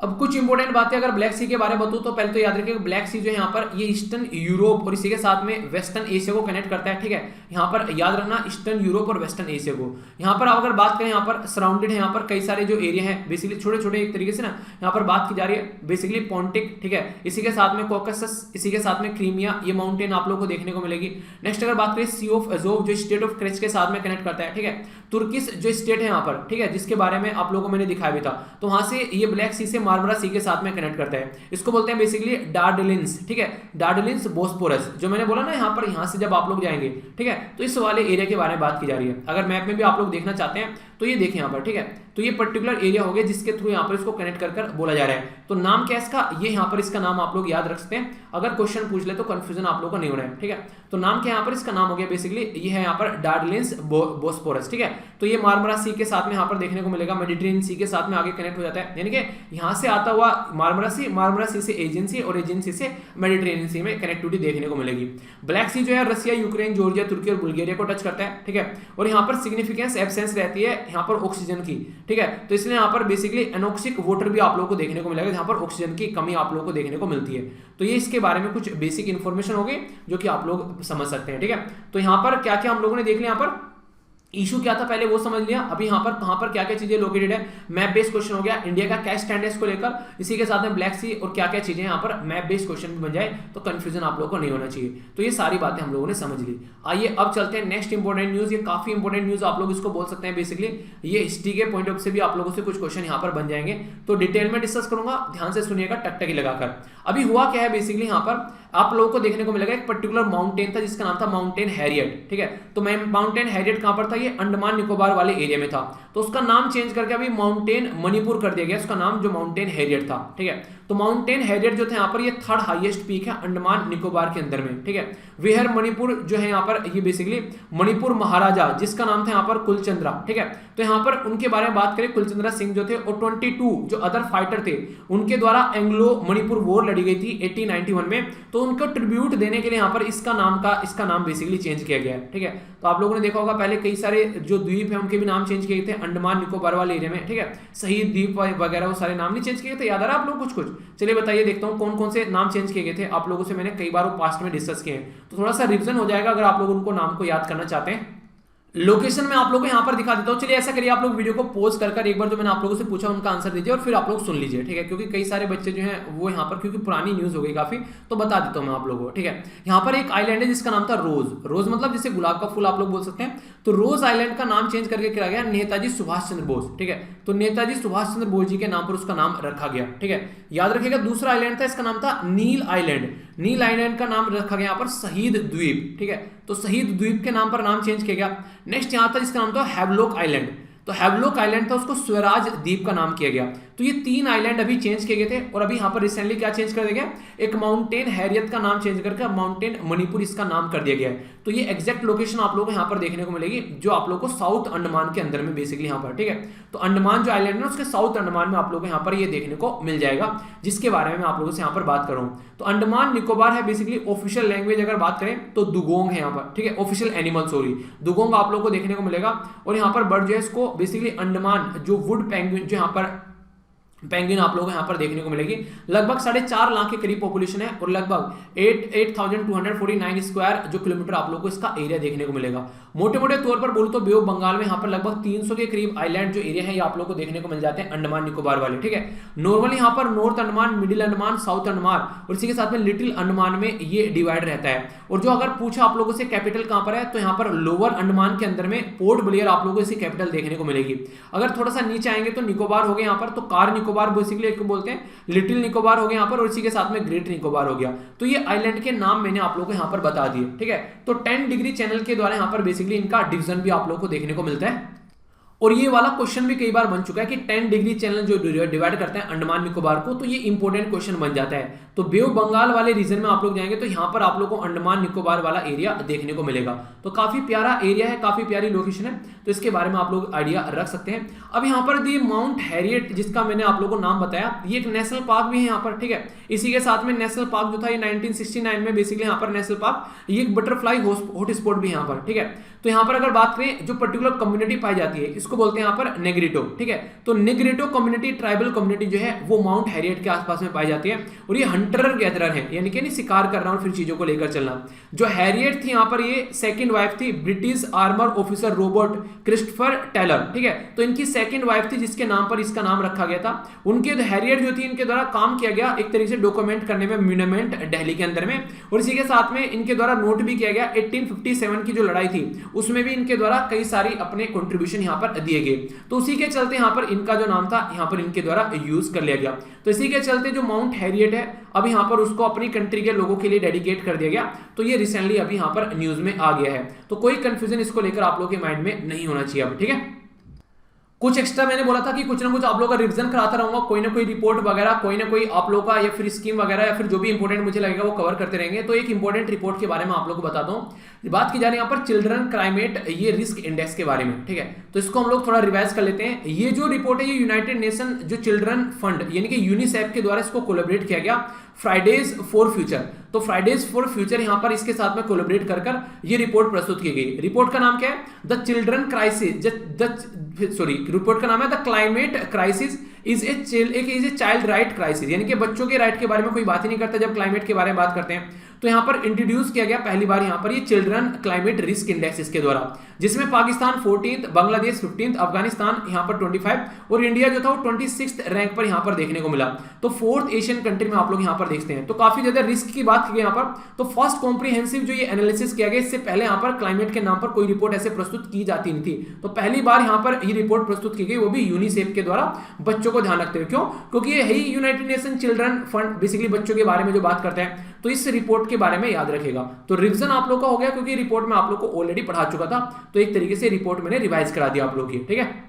[SPEAKER 1] अब कुछ इंपॉर्टेंट बातें अगर ब्लैक सी के बारे में बताऊं तो पहले तो याद रखिए ब्लैक सी जो है यहाँ पर ये ईस्टर्न यूरोप और इसी के साथ में वेस्टर्न एशिया को कनेक्ट करता है, ठीक है, यहाँ पर याद रखना ईस्टर्न यूरोप और वेस्टर्न एशिया को। यहाँ पर अगर बात करें यहाँ पर सराउंडेड है यहाँ पर कई सारे जो एरिया है बेसिकली छोटे छोटे एक तरीके से ना यहाँ पर बात की जा रही है बेसिकली पॉन्टिक, ठीक है, इसी के साथ में कॉकसस, इसी के साथ में क्रीमिया, ये माउंटेन आप लोग को देखने को मिलेगी। नेक्स्ट अगर बात करें सी ऑफ अजोव जो स्टेट ऑफ क्रेच के साथ में कनेक्ट करता है, ठीक है, तुर्किश जो स्टेट है यहाँ पर, ठीक है, जिसके बारे में आप लोगों को मैंने दिखाया भी था, तो वहां से ये ब्लैक सी से मार्मरा सी के साथ में कनेक्ट करता है, इसको बोलते हैं बेसिकली डार्डेलिन्स, ठीक है, डार्डेलिन्स बोस्पोरस, जो मैंने बोला ना यहाँ से जब आप लोग जाएंगे, ठीक है, तो इस वाले एरिया के बारे में बात की जा रही है। अगर मैप में भी आप लोग देखना चाहते हैं तो ये देखें यहाँ पर, ठीक है, तो ये पर्टिकुलर एरिया हो गया जिसके थ्रू यहाँ पर इसको कनेक्ट कर बोला जा रहा है। तो नाम क्या है इसका, ये यहाँ पर इसका नाम आप लोग याद रख सकते हैं, अगर क्वेश्चन पूछ ले तो कंफ्यूजन आप लोग को नहीं होना है, ठीक है। तो नाम क्या यहाँ पर इसका नाम हो गया बेसिकली ये है यहाँ पर डार्डेलिन्स बोस्पोरस, ठीक है। तो ये मार्मरा सी के साथ में यहाँ पर देखने को मिलेगा, मेडिटेरेनियन सी के साथ में आगे कनेक्ट हो जाता है, यानी कि यहाँ से आता हुआ मार्मरा सी से एजियन सी और एजियन सी से मेडिटेरेनियन सी में कनेक्टिविटी देखने को मिलेगी। ब्लैक सी जो है रसिया, यूक्रेन, जॉर्जिया, तुर्की और बुल्गारिया को टच करता है, ठीक है, और यहाँ पर सिग्निफिकेंस एब्सेंस रहती है यहाँ पर ऑक्सीजन की, ठीक है, तो इसलिए यहाँ पर बेसिकली एनोक्सिक वाटर भी आप लोगों को देखने को मिलेगा जहाँ पर ऑक्सीजन की कमी आप लोगों को देखने को मिलती है। तो ये इसके बारे में कुछ बेसिक इंफॉर्मेशन होगी जो कि आप लोग समझ सकते हैं, ठीक है। तो यहाँ पर क्या क्या हम लोगों ने देख लिया, यहाँ पर इशू क्या था पहले वो समझ लिया, अभी यहाँ पर कहां पर क्या क्या चीजें लोकेटेड है, मैप बेस्ड क्वेश्चन हो गया, इंडिया का क्या स्टैंड है इसको लेकर, इसी के साथ में ब्लैक सी और क्या क्या चीजें यहाँ पर मैप बेस्ड क्वेश्चन भी बन जाए तो कंफ्यूजन आप लोगों को नहीं होना चाहिए। तो ये सारी बातें हम लोगों ने समझ ली। आइए अब चलते हैं नेक्स्ट इंपॉर्टेंट न्यूज, ये काफी इंपॉर्टेंट न्यूज आप लोग इसको बोल सकते हैं, बेसिकली ये हिस्ट्री के पॉइंट ऑफ से भी आप लोगों से कुछ क्वेश्चन यहाँ पर बन जाएंगे, तो डिटेल में डिस्कस करूंगा, ध्यान से सुनिएगा टकटकी लगाकर। अभी हुआ क्या है बेसिकली यहाँ पर आप लोगों को देखने को मिलेगा एक पर्टिकुलर माउंटेन था जिसका नाम था माउंटेन हैरियट, ठीक है, तो माउंटेन हैरियट कहां पर था, ये अंडमान निकोबार वाले एरिया में था, तो उसका नाम चेंज करके अभी माउंटेन मणिपुर कर दिया गया, उसका नाम जो माउंटेन हैरियट था, ठीक है। तो माउंटेन हैरियट जो था यहाँ पर ये थर्ड हाईएस्ट पीक है अंडमान निकोबार के अंदर में, ठीक है। विहर मणिपुर जो है यहाँ पर ये बेसिकली मणिपुर महाराजा जिसका नाम था यहाँ पर कुलचंद्रा, ठीक है, तो यहाँ पर उनके बारे में बात करें कुलचंद्रा सिंह जो थे और 22 जो अदर फाइटर थे उनके द्वारा एंग्लो मणिपुर वॉर लड़ी गई थी 1891 में, तो उनको ट्रिब्यूट देने के लिए यहाँ पर इसका नाम बेसिकली चेंज किया गया है, ठीक है। तो आप लोगों ने देखा होगा पहले कई सारे जो द्वीप है उनके भी नाम चेंज किए थे अंडमान निकोबार वाले एरिया में, ठीक है, शहीद द्वीप वगैरह वो सारे नाम नहीं चेंज किए थे, याद आ रहा है आप लोग कुछ? चलिए बताइए, देखता हूँ कौन कौन से नाम चेंज किए गए थे, आप लोगों से मैंने कई बार वो पास्ट में डिस्कस किए हैं, तो थोड़ा सा रिवीजन हो जाएगा अगर आप लोग उनको नाम को याद करना चाहते हैं। लोकेशन में आप लोगों को यहाँ पर दिखा देता हूँ, चलिए ऐसा करिए आप लोग वीडियो को पॉज कर एक बार जो मैंने आप लोगों से पूछा उनका आंसर दीजिए और फिर आप लोग सुन लीजिए, ठीक है, क्योंकि कई सारे बच्चे जो हैं वो यहाँ पर क्योंकि पुरानी न्यूज हो गई काफी, तो बता देता हूँ मैं आप लोगों को, ठीक है। यहाँ पर एक आइलैंड है जिसका नाम था रोज मतलब जैसे गुलाब का फूल आप लोग बोल सकते हैं, तो रोज आइलैंड का नाम चेंज करके किया गया नेताजी सुभाष चंद्र बोस, ठीक है, तो नेताजी सुभाष चंद्र बोस जी के नाम पर उसका नाम रखा गया, ठीक है। याद रखिएगा दूसरा आइलैंड था इसका नाम था नील आइलैंड का नाम रखा गया यहाँ पर शहीद द्वीप, ठीक है, तो शहीद द्वीप के नाम पर नाम चेंज किया गया। नेक्स्ट यहाँ था जिसका नाम था हैवलॉक आइलैंड, तो हैवलॉक आइलैंड था उसको स्वराज द्वीप का नाम किया गया। तो ये 3 आइलैंड अभी चेंज किए गए थे और अभी यहाँ पर रिसेंटली क्या चेंज कर दिया गया, एक माउंटेन हैरियत का नाम चेंज करके माउंटेन मणिपुर इसका नाम कर दिया गया है। तो ये एग्जैक्ट लोकेशन आप लोगों को यहाँ पर देखने को मिलेगी जो आप लोगों को साउथ अंडमान के अंदर में बेसिकली यहाँ पर, ठीक है, तो अंडमान जो आइलैंड है उसके साउथ अंडमान में आप लोगों को यहाँ पर ये देखने को मिल जाएगा, जिसके बारे में मैं आप लोगों से यहाँ पर बात कर रहा हूँ। तो अंडमान निकोबार है बेसिकली ऑफिशियल लैंग्वेज अगर बात करें तो दुगोंग है यहाँ पर, ठीक है, ऑफिशियल एनिमल सॉरी दुगोंग आप लोगों को देखने को मिलेगा। और यहाँ पर बर्ड जो है इसको बेसिकली अंडमान जो वुड पेंगुइन जो यहाँ पर पेंगुइन आप लोगों को यहाँ पर देखने को मिलेगी, लगभग 4.5 लाख के करीब पॉपुलेशन है और लगभग 8,249 स्क्वायर जो किलोमीटर आप लोगों को इसका एरिया देखने को मिलेगा। मोटे मोटे तौर पर बोलूं तो बे ऑफ बंगाल में यहाँ पर लगभग 300 के करीब आइलैंड जो एरिया है ये आप लोगों को देखने को मिल जाते हैं अंडमान निकोबार वाले, ठीक है। नॉर्मली यहाँ पर north Andaman, middle Andaman, south Andaman और इसी के साथ में लिटिल अंडमान में ये डिवाइड रहता है। और जो अगर पूछा आप लोगों से कैपिटल कहाँ पर है तो यहाँ पर लोअर अंडमान के अंदर में पोर्ट ब्लेयर आप लोगों को इसकी कैपिटल देखने को मिलेगी। अगर थोड़ा सा नीचे आएंगे तो निकोबार हो गए यहाँ पर, तो कार निकोबार बेसिकली एक बोलते हैं, लिटिल निकोबार हो गया यहाँ पर, और इसी के साथ में ग्रेट निकोबार हो गया। तो ये आइलैंड के नाम मैंने आप लोगों को यहाँ पर बता दिए, ठीक है। तो 10 डिग्री चैनल के द्वारा यहाँ पर बेसिकली इनका डिवीजन भी आप लोगों को देखने को मिलता है। और ये वाला क्वेश्चन भी कई बार बन चुका है कि 10 डिग्री चैनल जो डिवाइड करते हैं अंडमान निकोबार को, तो ये इंपॉर्टेंट क्वेश्चन बन जाता है। तो बे ऑफ बंगाल वाले रीजन में आप लोग जाएंगे तो यहाँ पर आप लोग को अंडमान निकोबार वाला एरिया देखने को मिलेगा। तो काफी प्यारा एरिया है, काफी प्यारी लोकेशन है, तो इसके बारे में आप लोग आइडिया रख सकते हैं। अब यहाँ पर दी माउंट हैरियट, जिसका मैंने आप लोगों को नाम बताया, ये एक नेशनल पार्क भी है यहाँ पर, ठीक है। इसी के साथ में नेशनल पार्क जो था ये 1969 में बेसिकली यहाँ पर नेशनल पार्क, ये एक बटरफ्लाई हॉट स्पॉट भी यहाँ पर, ठीक है। तो यहाँ पर अगर बात करें जो पर्टिकुलर कम्युनिटी पाई जाती है, इसको बोलते हैं यहाँ पर नेग्रिटो, ठीक है। तो नेग्रिटो कम्युनिटी, ट्राइबल कम्युनिटी जो है वो माउंट हैरियट के आसपास में पाई जाती है, और ये हंटर गैदरर है, यानी कि शिकार कर रहा हूं फिर चीजों को लेकर चलना। जो हैरियट थी यहाँ पर, ये सेकंड वाइफ थी British army officer Robert Christopher Taylor, ठीक है। तो इनकी सेकंड वाइफ थी जिसके नाम पर इसका नाम रखा गया था। उनके हैरियट जो थी, इनके द्वारा काम किया गया एक तरीके से डॉक्यूमेंट करने में म्यूनमेंट दिल्ली के अंदर में, और इसी के साथ में इनके द्वारा नोट भी किया गया 1857 की जो लड़ाई थी उसमें भी इनके द्वारा कई सारी अपने कंट्रीब्यूशन यहाँ पर दिए गए। तो उसी के चलते यहाँ पर इनका जो नाम था यहाँ पर इनके द्वारा यूज कर लिया गया। तो इसी के चलते जो माउंट हैरियट है अब यहाँ पर उसको अपनी कंट्री के लोगों के लिए डेडिकेट कर दिया गया। तो ये रिसेंटली अभी यहाँ पर न्यूज में आ गया है, तो कोई कंफ्यूजन इसको लेकर आप लोगों के माइंड में नहीं होना चाहिए अब, ठीक है। कुछ एक्स्ट्रा मैंने बोला था कि कुछ ना कुछ आप लोगों का रिवीजन कराता रहूंगा, कोई ना कोई रिपोर्ट वगैरह, कोई ना कोई आप लोगों का या फिर स्कीम वगैरह या फिर जो भी इंपॉर्टेंट मुझे लगेगा वो कवर करते रहेंगे। तो एक इंपॉर्टेंट रिपोर्ट के बारे में आप लोगों को बताता हूं। बात की जा रही है यहाँ पर चिल्ड्रन क्लाइमेट ये रिस्क इंडेक्स के बारे में, ठीक है। तो इसको हम लोग थोड़ा रिवाइज कर लेते हैं। ये जो रिपोर्ट है ये यूनाइटेड नेशन जो चिल्ड्रन फंड यानी कि यूनिसेफ के द्वारा इसको कोलैबोरेट किया गया, फ्राइडेज फॉर फ्यूचर। तो फ्राइडेज फॉर फ्यूचर यहाँ पर इसके साथ में कोलैबोरेट कर ये रिपोर्ट प्रस्तुत की गई। रिपोर्ट का नाम क्या है? द चिल्ड्रन क्राइसिस, रिपोर्ट का नाम है the climate crisis is a child right crisis, यानी कि बच्चों के राइट के बारे में कोई बात ही नहीं करता जब क्लाइमेट के बारे में बात करते हैं। तो यहाँ पर इंट्रोड्यूस किया गया पहली बार यहाँ पर ये चिल्ड्रन क्लाइमेट रिस्क इंडेक्स इसके द्वारा, जिसमें पाकिस्तान 14th, बांग्लादेश 15th, अफगानिस्तान यहाँ पर 25 और इंडिया जो था वो 26th रैंक पर यहाँ पर देखने को मिला। तो 4th एशियन कंट्री में आप लोग यहाँ पर देखते हैं। तो काफी ज्यादा रिस्क की बात की गई यहाँ पर। तो फर्स्ट कॉम्प्रिहेंसिव जो ये एनालिसिस किया गया, इससे पहले यहाँ पर क्लाइमेट के नाम पर कोई रिपोर्ट ऐसे प्रस्तुत की जाती नहीं थी। तो पहली बार यहाँ पर ये रिपोर्ट प्रस्तुत की गई, वो भी यूनिसेफ के द्वारा, बच्चों को ध्यान रखते हुए। क्यों? क्योंकि ये है United nation children fund, basically बच्चों के बारे में जो बात करते हैं। तो इस रिपोर्ट के बारे में याद रखेगा। तो रिवीजन आप लोग का हो गया, क्योंकि रिपोर्ट में आप लोग को ऑलरेडी पढ़ा चुका था। तो एक तरीके से रिपोर्ट मैंने रिवाइज करा दिया आप लोग की, ठीक है।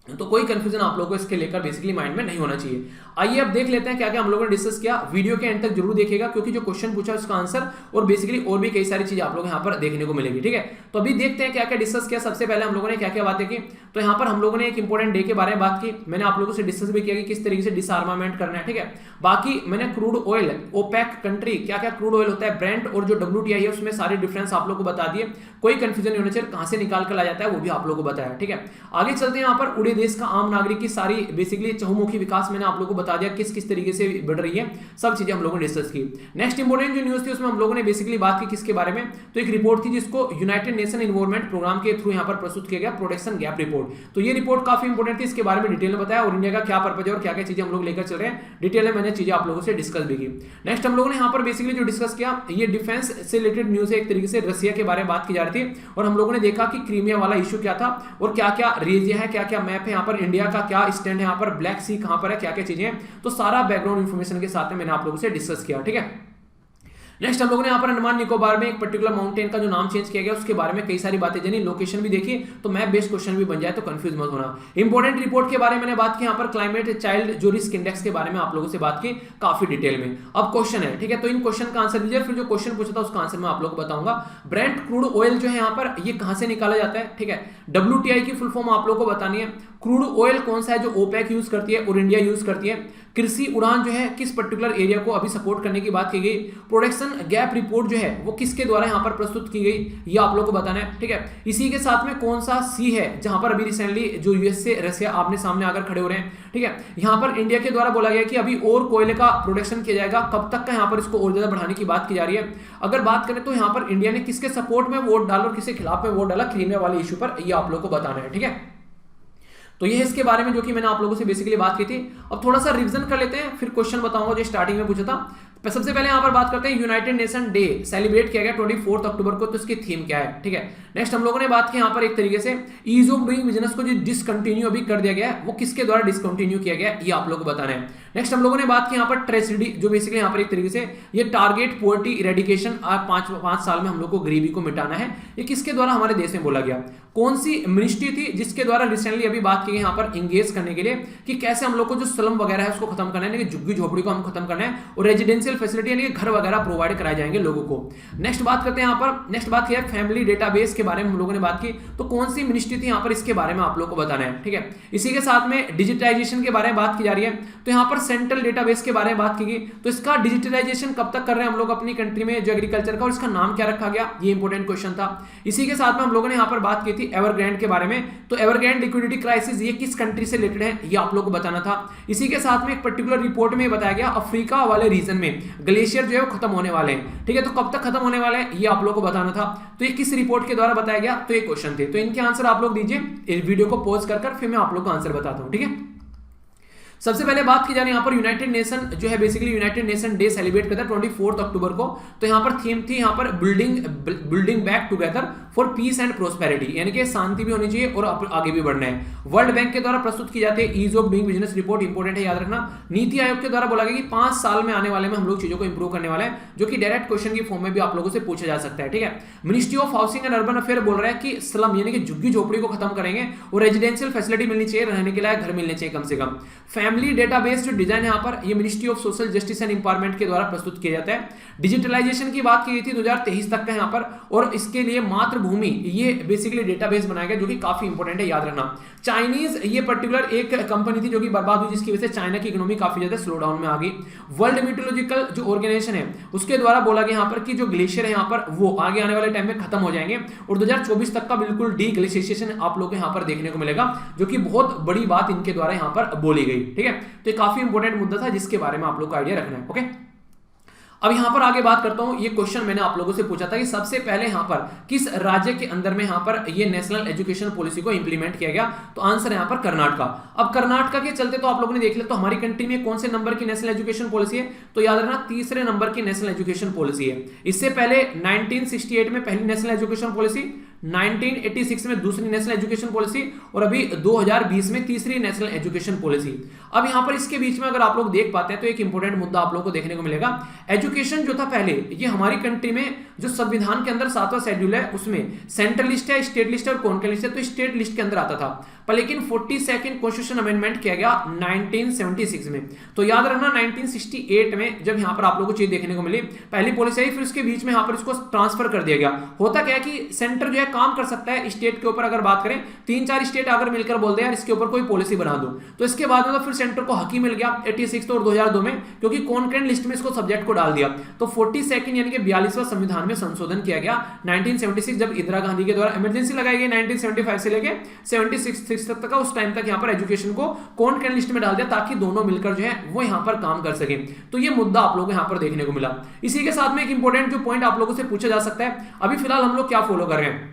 [SPEAKER 1] तो कोई कंफ्यूजन आप लोगों को इसके लेकर बेसिकली माइंड में नहीं होना चाहिए। आइए अब देख लेते हैं क्या क्या हम लोगों ने डिस्कस किया। वीडियो के एंड तक जरूर देखिएगा, क्योंकि जो क्वेश्चन पूछा उसका आंसर और बेसिकली और भी कई सारी चीजें आप लोग यहाँ पर देखने को मिलेगी, ठीक है। तो अभी देखते हैं क्या क्या डिस्कस किया। सबसे पहले हम लोगों ने क्या क्या बातें की। तो यहाँ पर हम लोगों ने एक इंपॉर्टेंट डे के बारे में बात की। मैंने आप लोगों से डिस्कस भी किया कि किस तरीके से डिसआर्मामेंट करना है, ठीक है। बाकी मैंने क्रूड ऑयल, ओपेक कंट्री, क्या क्या क्रूड ऑयल होता है, ब्रेंट और जो WTI है, उसमें सारे डिफरेंस आप लोग को बता दिए। कोई कंफ्यूजन नहीं होना चाहिए, कहां से निकाल कर ला जाता है वो भी आप लोग को बताया, ठीक है। आगे चलते हैं। यहाँ पर उड़े देश का आम नागरिक की सारी बेसिकली चहुमुखी विकास मैंने आप लोगों को बता दिया, किस किस तरीके से बढ़ रही है, सब चीजें हम लोगों ने डिस्कस की। नेक्स्ट इंपोर्टेंट जो न्यूज थी उसमें हम लोगों ने बेसिकली बात की किसके बारे में, तो एक रिपोर्ट थी जिसको यूनाइटेड नेशन एनवायरनमेंट प्रोग्राम के थ्रू यहाँ पर प्रस्तुत किया गया, प्रोटेक्शन गैप रिपोर्ट। तो ये रिपोर्ट काफी इंपोर्टेंट थी, इसके बारे में डिटेल में बताया और इंडिया का क्या पर्पज है और क्या क्या चीजें हम लोग लेकर चल रहे हैं, डिटेल में मैंने चीजें आप लोगों से डिस्कस भी की। नेक्स्ट हम लोगों ने यहाँ पर बेसिकली जो डिस्कस किया, ये डिफेंस से रिलेटेड न्यूज है, एक तरीके से रशिया के बारे में बात की जा रही थी और हम लोगों ने देखा कि क्रीमिया वाला इशू क्या था और क्या क्या रीजन है, क्या क्या मैप है, यहाँ पर इंडिया का क्या स्टैंड है, यहाँ पर ब्लैक सी कहां पर है, क्या क्या चीजें हैं। तो सारा बैकग्राउंड इंफॉर्मेशन के साथ में मैंने आप लोगों से डिस्कस किया, ठीक है। नेक्स्ट हम लोगों ने यहाँ पर अंडमान निकोबार में एक पर्टिकुलर माउंटेन का जो नाम चेंज किया गया उसके बारे में कई सारी बातें जानी, लोकेशन भी देखी, तो मैप बेस्ड क्वेश्चन भी बन जाए तो कंफ्यूज मत होना। इंपॉर्टेंट रिपोर्ट के बारे में मैंने बात की, यहाँ पर क्लाइमेट चाइल्ड जो रिस्क इंडेक्स के बारे में आप लोगों से बात की काफी डिटेल में। अब क्वेश्चन है, ठीक है, तो इन क्वेश्चन का आंसर दीजिए, फिर जो क्वेश्चन पूछा था उसका आंसर मैं आप लोग को बताऊंगा। ब्रेंट क्रूड ऑयल जो है यहाँ पर ये कहां से निकाला जाता है, ठीक है। WTI की फुल फॉर्म आप लोग को बतानी है। क्रूड ऑयल कौन सा है जो ओपेक यूज करती है और इंडिया यूज करती है। कृषि उड़ान जो है किस पर्टिकुलर एरिया को अभी सपोर्ट करने की बात की गई। प्रोडक्शन गैप रिपोर्ट जो है वो किसके द्वारा यहाँ पर प्रस्तुत की गई, ये आप लोग को बताना है, ठीक है। इसी के साथ में कौन सा सी है जहां पर अभी रिसेंटली जो यूएस से रशिया आमने सामने आकर खड़े हो रहे हैं, ठीक है। यहाँ पर इंडिया के द्वारा बोला गया कि अभी और कोयले का प्रोडक्शन किया जाएगा, कब तक का यहाँ पर इसको और ज्यादा बढ़ाने की बात की जा रही है। अगर बात करें तो यहाँ पर इंडिया ने किसके सपोर्ट में वोट डाला और किसके खिलाफ में वोट डाला क्रीमिया वाले इशू पर, ये आप लोग को बताना है, ठीक है। तो ये इसके बारे में जो कि मैंने आप लोगों से बेसिकली बात की थी। अब थोड़ा सा रिवीजन कर लेते हैं, फिर क्वेश्चन बताऊंगा जो स्टार्टिंग में पूछा था। सबसे पहले यहाँ पर बात करते हैं यूनाइटेड नेशन डे सेलिब्रेट किया गया 24 अक्टूबर को, तो इसकी थीम क्या है, ठीक है। नेक्स्ट हम लोगों ने बात की यहाँ पर एक तरीके से ईज ऑफ डूइंग बिजनेस को जो डिसकंटिन्यू अभी कर दिया गया है वो किसके द्वारा डिसकंटिन्यू किया गया है, ये आप लोगों को बताना है। नेक्स्ट हम लोगों ने बात की यहाँ पर ट्रेजेडी, जो बेसिकली यहाँ पर एक तरीके से ये टारगेट पोवर्टी इरेडिकेशन, 5 साल में हम लोग को गरीबी को मिटाना है, ये किसके द्वारा हमारे देश में बोला गया। कौन सी मिनिस्ट्री थी जिसके द्वारा रिसेंटली अभी बात की गई यहाँ पर इंगेज करने के लिए कि कैसे हम लोग को जो स्लम वगैरह है उसको खत्म करना है, यानी कि झुग्गी झोपड़ी को हम खत्म करना है और रेजिडेंशियल फैसिलिटी यानी कि घर वगैरह प्रोवाइड कराए जाएंगे लोगों को। नेक्स्ट बात करते हैं यहाँ पर, नेक्स्ट बात किया फैमिली डेटाबेस के बारे में हम लोगों ने बात की, तो कौन सी मिनिस्ट्री थी यहाँ पर, इसके बारे में आप लोग को बताना है, ठीक है। इसी के साथ में डिजिटाइजेशन के बारे में बात की जा रही है, तो यहाँ पर सेंट्रल डेटाबेस के बारे में बात की गई, तो इसका डिजिटलाइजेशन कब तक कर रहे हैं हम लोग अपनी कंट्री में जो एग्रीकल्चर का, और इसका नाम क्या रखा गया, ये इंपॉर्टेंट क्वेश्चन था। इसी के साथ में हम लोगों ने यहाँ पर बात की थी एवरग्रांड के बारे में, तो एवरग्रांड लिक्विडिटी क्राइसिस ये किस कंट्री से रिलेटेड है, ये आप लोग को बताना था। इसी के साथ में एक पर्टिकुलर रिपोर्ट में बताया गया अफ्रीका वाले रीजन में ग्लेशियर जो है वो खत्म होने वाले हैं, ठीक है, तो कब तक खत्म होने वाले हैं ये आप लोग को बताना था। तो ये किस रिपोर्ट के द्वारा बताया गया, तो ये क्वेश्चन थे, तो इनके आंसर आप लोग दीजिए, इस वीडियो को पॉज कर फिर मैं आप लोग को आंसर बताता हूं, ठीक है। सबसे पहले बात की जा रही है यहाँ पर यूनाइटेड नेशन जो है basically United nation day celebrate करता है 24 अक्टूबर को, तो यहाँ पर थीम थी यहाँ पर building back together for piece and prosperity, यानी कि शांति भी होनी चाहिए और आगे भी बढ़ना है। वर्ल्ड बैंक के द्वारा प्रस्तुत की जाती है ease of doing business report, important है याद रखना। नीति आयोग के द्वारा बोला गया कि 5 साल में आने वाले में हम लोग चीजों को इंप्रूव करने वाले हैं, जो कि डायरेक्ट क्वेश्चन की फॉर्म में भी आप लोगों से पूछा जा सकता है, ठीक है। Ministry of housing and urban affair बोल रहा है कि स्लम यानी कि झुग्गी झोपड़ी को खत्म करेंगे और रेजिडेंशियल फैसिलिटी मिलनी चाहिए, रहने के लिए घर मिलने चाहिए कम से कम। फैमिली डेटाबेस जो डिजाइन यहाँ पर ये ministry of social justice and empowerment के द्वारा प्रस्तुत किया जाता है। डिजिटलाइजेशन की बात की गई थी 2023 तक का यहाँ पर, और इसके लिए मातृभूमि ये बेसिकली डेटाबेस बनाया गया, जो कि काफी इंपॉर्टेंट है याद रखना। चाइनीज ये पर्टिकुलर एक कंपनी थी जो कि बर्बाद हुई, जिसकी वजह से चाइना की इकोनॉमी काफी ज्यादा स्लो डाउन में आ गई। वर्ल्ड मीटोलॉजिकल जो ऑर्गेनाइजेशन है उसके द्वारा बोला गया यहाँ पर कि जो ग्लेशियर है यहाँ पर वो आगे आने वाले टाइम में खत्म हो जाएंगे और 2024 तक का बिल्कुल डी ग्लेशिएशन आप लोग को यहाँ पर देखने को मिलेगा, जो कि बहुत बड़ी बात इनके द्वारा यहाँ पर बोली गई, ठीक है। तो ये काफी इंपॉर्टेंट मुद्दा था जिसके बारे में आप लोग को आइडिया रखना है, ओके। अब यहां पर आगे बात करता हूं, ये क्वेश्चन मैंने आप लोगों से पूछा था कि सबसे पहले यहां पर किस राज्य के अंदर में यहां पर ये नेशनल एजुकेशन पॉलिसी को इंप्लीमेंट किया गया, तो आंसर है यहां पर कर्नाटका। अब कर्नाटका के चलते तो आप लोगों ने देख लिया, तो हमारी कंट्री में कौन से नंबर की नेशनल एजुकेशन पॉलिसी है, तो याद रखना 3रे नंबर की नेशनल एजुकेशन पॉलिसी है। इससे पहले 1968 में पहली नेशनल एजुकेशन पॉलिसी, 1986 में दूसरी नेशनल एजुकेशन पॉलिसी और अभी 2020 में तीसरी नेशनल एजुकेशन पॉलिसी। अब यहां पर इसके बीच में अगर आप लोग देख पाते हैं तो एक इंपॉर्टेंट मुद्दा आप लोगों को देखने को मिलेगा। एजुकेशन जो था पहले ये हमारी कंट्री में जो संविधान के अंदर 7वां शेड्यूल है उसमें सेंट्रल लिस्ट है, स्टेट लिस्ट है और कॉन्करेंट लिस्ट है, तो स्टेट लिस्ट के अंदर आता था, पर लेकिन 42nd कॉन्स्टिट्यूशन अमेंडमेंट किया गया 1976 में। तो याद रखना 1968 में जब यहां पर आप लोगों को चीज देखने को मिली, पहली पॉलिसी आई, फिर उसके बीच में यहां पर इसको ट्रांसफर कर दिया गया। होता क्या है कि सेंटर जो है काम कर सकता है स्टेट के ऊपर, अगर बात करें 3-4 स्टेट अगर मिलकर बोल दे यार इसके ऊपर कोई पॉलिसी बना दो, तो इसके बाद में तो फिर सेंटर को हक ही मिल गया 86 और 2002 में, क्योंकि कॉन्करेंट लिस्ट में इसको सब्जेक्ट को डाल दिया। तो 42nd यानी कि 42वां संविधान में संशोधन किया गया 1976, जब इंदिरा गांधी के द्वारा इमरजेंसी लगाई गई 1975 से लेके 76 तक का, उस टाइम तक यहाँ पर एजुकेशन को कॉन्करेंट लिस्ट में डाल दिया ताकि दोनों मिलकर जो है वो यहाँ पर काम कर सके। तो ये मुद्दा आप लोगों को यहाँ पर देखने को मिला। इसी के साथ में एक इंपॉर्टेंट जो पॉइंट आप लोगों से पूछा जा सकता है, अभी फिलहाल हम लोग क्या फॉलो कर रहे हैं,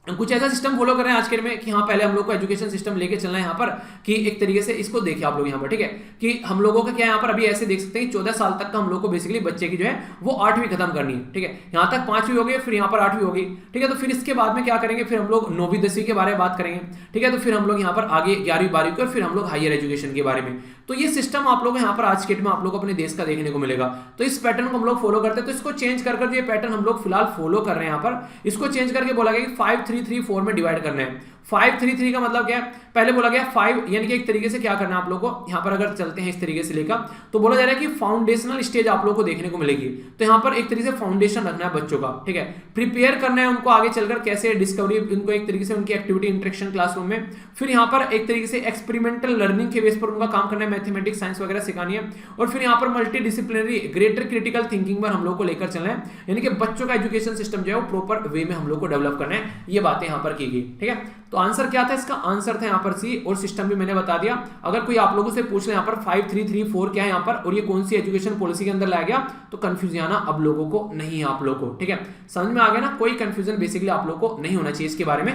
[SPEAKER 1] कुछ ऐसा सिस्टम फॉलो कर रहे हैं आज के में कि हाँ पहले हम लोग को एजुकेशन सिस्टम लेके चलना है यहाँ पर, कि एक तरीके से इसको देखिए आप लोग यहाँ पर, ठीक है, कि हम लोगों का क्या यहाँ पर अभी ऐसे देख सकते हैं 14 साल तक का हम लोग को बेसिकली बच्चे की जो है वो 8वीं खत्म करनी है, ठीक है, यहाँ तक 5वीं हो गई, फिर यहाँ पर 8वीं होगी, ठीक है। तो फिर इसके बाद में क्या करेंगे, फिर हम लोग 9वीं 10वीं के बारे में बात करेंगे, ठीक है, तो फिर हम लोग यहाँ पर आगे 11वीं 12वीं की और फिर हम लोग हायर एजुकेशन के बारे में। तो ये सिस्टम आप लोग यहाँ पर आज के डेट में आप लोग अपने देश का देखने को मिलेगा। तो इस पैटर्न को हम लोग फॉलो करते हैं, तो इसको चेंज कर जो ये पैटर्न हम लोग फिलहाल फॉलो कर रहे हैं यहाँ पर, इसको चेंज करके बोला गया कि 5-3-3-4 में डिवाइड करना है। 5-3-3 का मतलब क्या है, पहले बोला गया 5 यानी कि एक तरीके से क्या करना है आप लोगों को, यहाँ पर अगर चलते हैं इस तरीके से लेकर, तो बोला जा रहा है कि फाउंडेशनल स्टेज आप लोगों को देखने को मिलेगी। तो यहाँ पर एक तरीके से फाउंडेशन रखना है बच्चों का, ठीक है, प्रिपेयर करना है उनको आगे चलकर कैसे डिस्कवरी, उनको एक तरीके से उनकी एक्टिविटी इंटरेक्शन क्लासरूम में, फिर यहाँ पर एक तरीके से एक्सपेरिमेंटल लर्निंग के बेस पर उनका काम करना है, मैथमेटिक्स साइंस वगैरह सिखानी है, और फिर यहाँ पर multi disciplinary greater critical thinking पर हम लोग को लेकर चलना है, यानी कि बच्चों का एजुकेशन सिस्टम जो है वो प्रॉपर वे में हम लोग को डेवलप करना है। ये बातें यहाँ पर की गई, ठीक है। तो आंसर क्या था इसका, आंसर था यहाँ पर सी, और सिस्टम भी मैंने बता दिया। अगर कोई आप लोगों से पूछ ले यहाँ पर 5-3-3-4 क्या है यहाँ पर और ये कौन सी एजुकेशन पॉलिसी के अंदर लाया गया, तो कंफ्यूजन आना अब लोगों को नहीं है आप लोगों को, ठीक है, समझ में आ गया ना, कोई कंफ्यूजन बेसिकली आप लोगों को नहीं होना चाहिए इसके बारे में।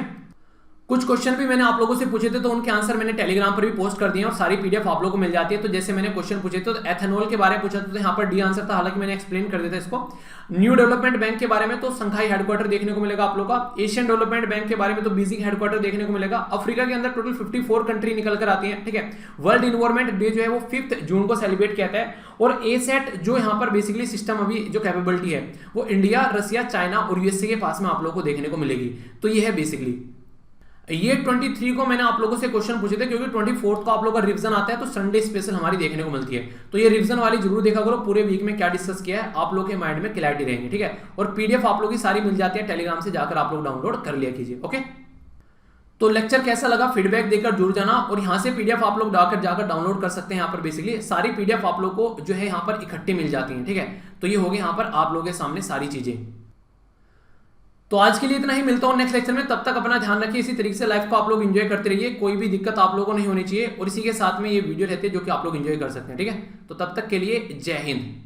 [SPEAKER 1] कुछ क्वेश्चन भी मैंने आप लोगों से पूछे थे, तो उनके आंसर मैंने टेलीग्राम पर भी पोस्ट कर दिए हैं और सारी पीडीएफ आप लोगों को मिल जाती है। तो जैसे मैंने क्वेश्चन पूछे थे, तो एथेनॉल के बारे में पूछा था, तो यहाँ पर डी आंसर था, हालांकि मैंने एक्सप्लेन कर दिया था इसको। न्यू डेवलपमेंट बैंक के बारे में तो संघाई हेडक्वार्टर देखने को मिलेगा आप लोग का। एशियन डेवलपमेंट बैंक के बारे में तो बीजिंग हेडक्वार्टर देखने को मिलेगा। अफ्रीका के अंदर टोटल 54 कंट्री निकल कर आती है, ठीक है। वर्ल्ड इन्वायरमेंट डे जो है वो 5 जून को सेलिब्रेट किया जाता है। और एसेट जो यहाँ पर बेसिकली सिस्टम अभी जो कैपेबिलिटी है वो इंडिया, रसिया, चाइना और यूएसए के पास में आप लोगों को देखने को मिलेगी। तो ये है बेसिकली। ये 23 को मैंने आप लोगों से क्वेश्चन पूछे थे, क्योंकि 24 को आप लोगों का रिवीजन आता है, तो संडे स्पेशल हमारी देखने को मिलती है। तो ये रिवीजन वाली जरूर देखा करो, पूरे वीक में क्या डिस्कस किया है आप लोगों के माइंड में क्लैरिटी रहेंगे, ठीक है। और पीडीएफ आप लोगों की सारी मिल जाती है, टेलीग्राम से जाकर आप लोग डाउनलोड कर लिया कीजिए, ओके। तो लेक्चर कैसा लगा फीडबैक देकर जुड़ जाना, और यहाँ से पीडीएफ आप लोग जाकर डाउनलोड कर सकते हैं। यहाँ पर बेसिकली सारी पीडीएफ आप लोग को जो है यहाँ पर इकट्ठी मिल जाती है, ठीक है। तो ये हो गई यहाँ पर आप लोगों के सामने सारी चीजें। तो आज के लिए इतना ही, मिलता हूं नेक्स्ट लेक्चर में। तब तक अपना ध्यान रखिए, इसी तरीके से लाइफ को आप लोग एंजॉय करते रहिए, कोई भी दिक्कत आप लोगों को नहीं होनी चाहिए। और इसी के साथ में ये वीडियो रहते हैं जो कि आप लोग एंजॉय कर सकते हैं, ठीक है। तो तब तक के लिए जय हिंद।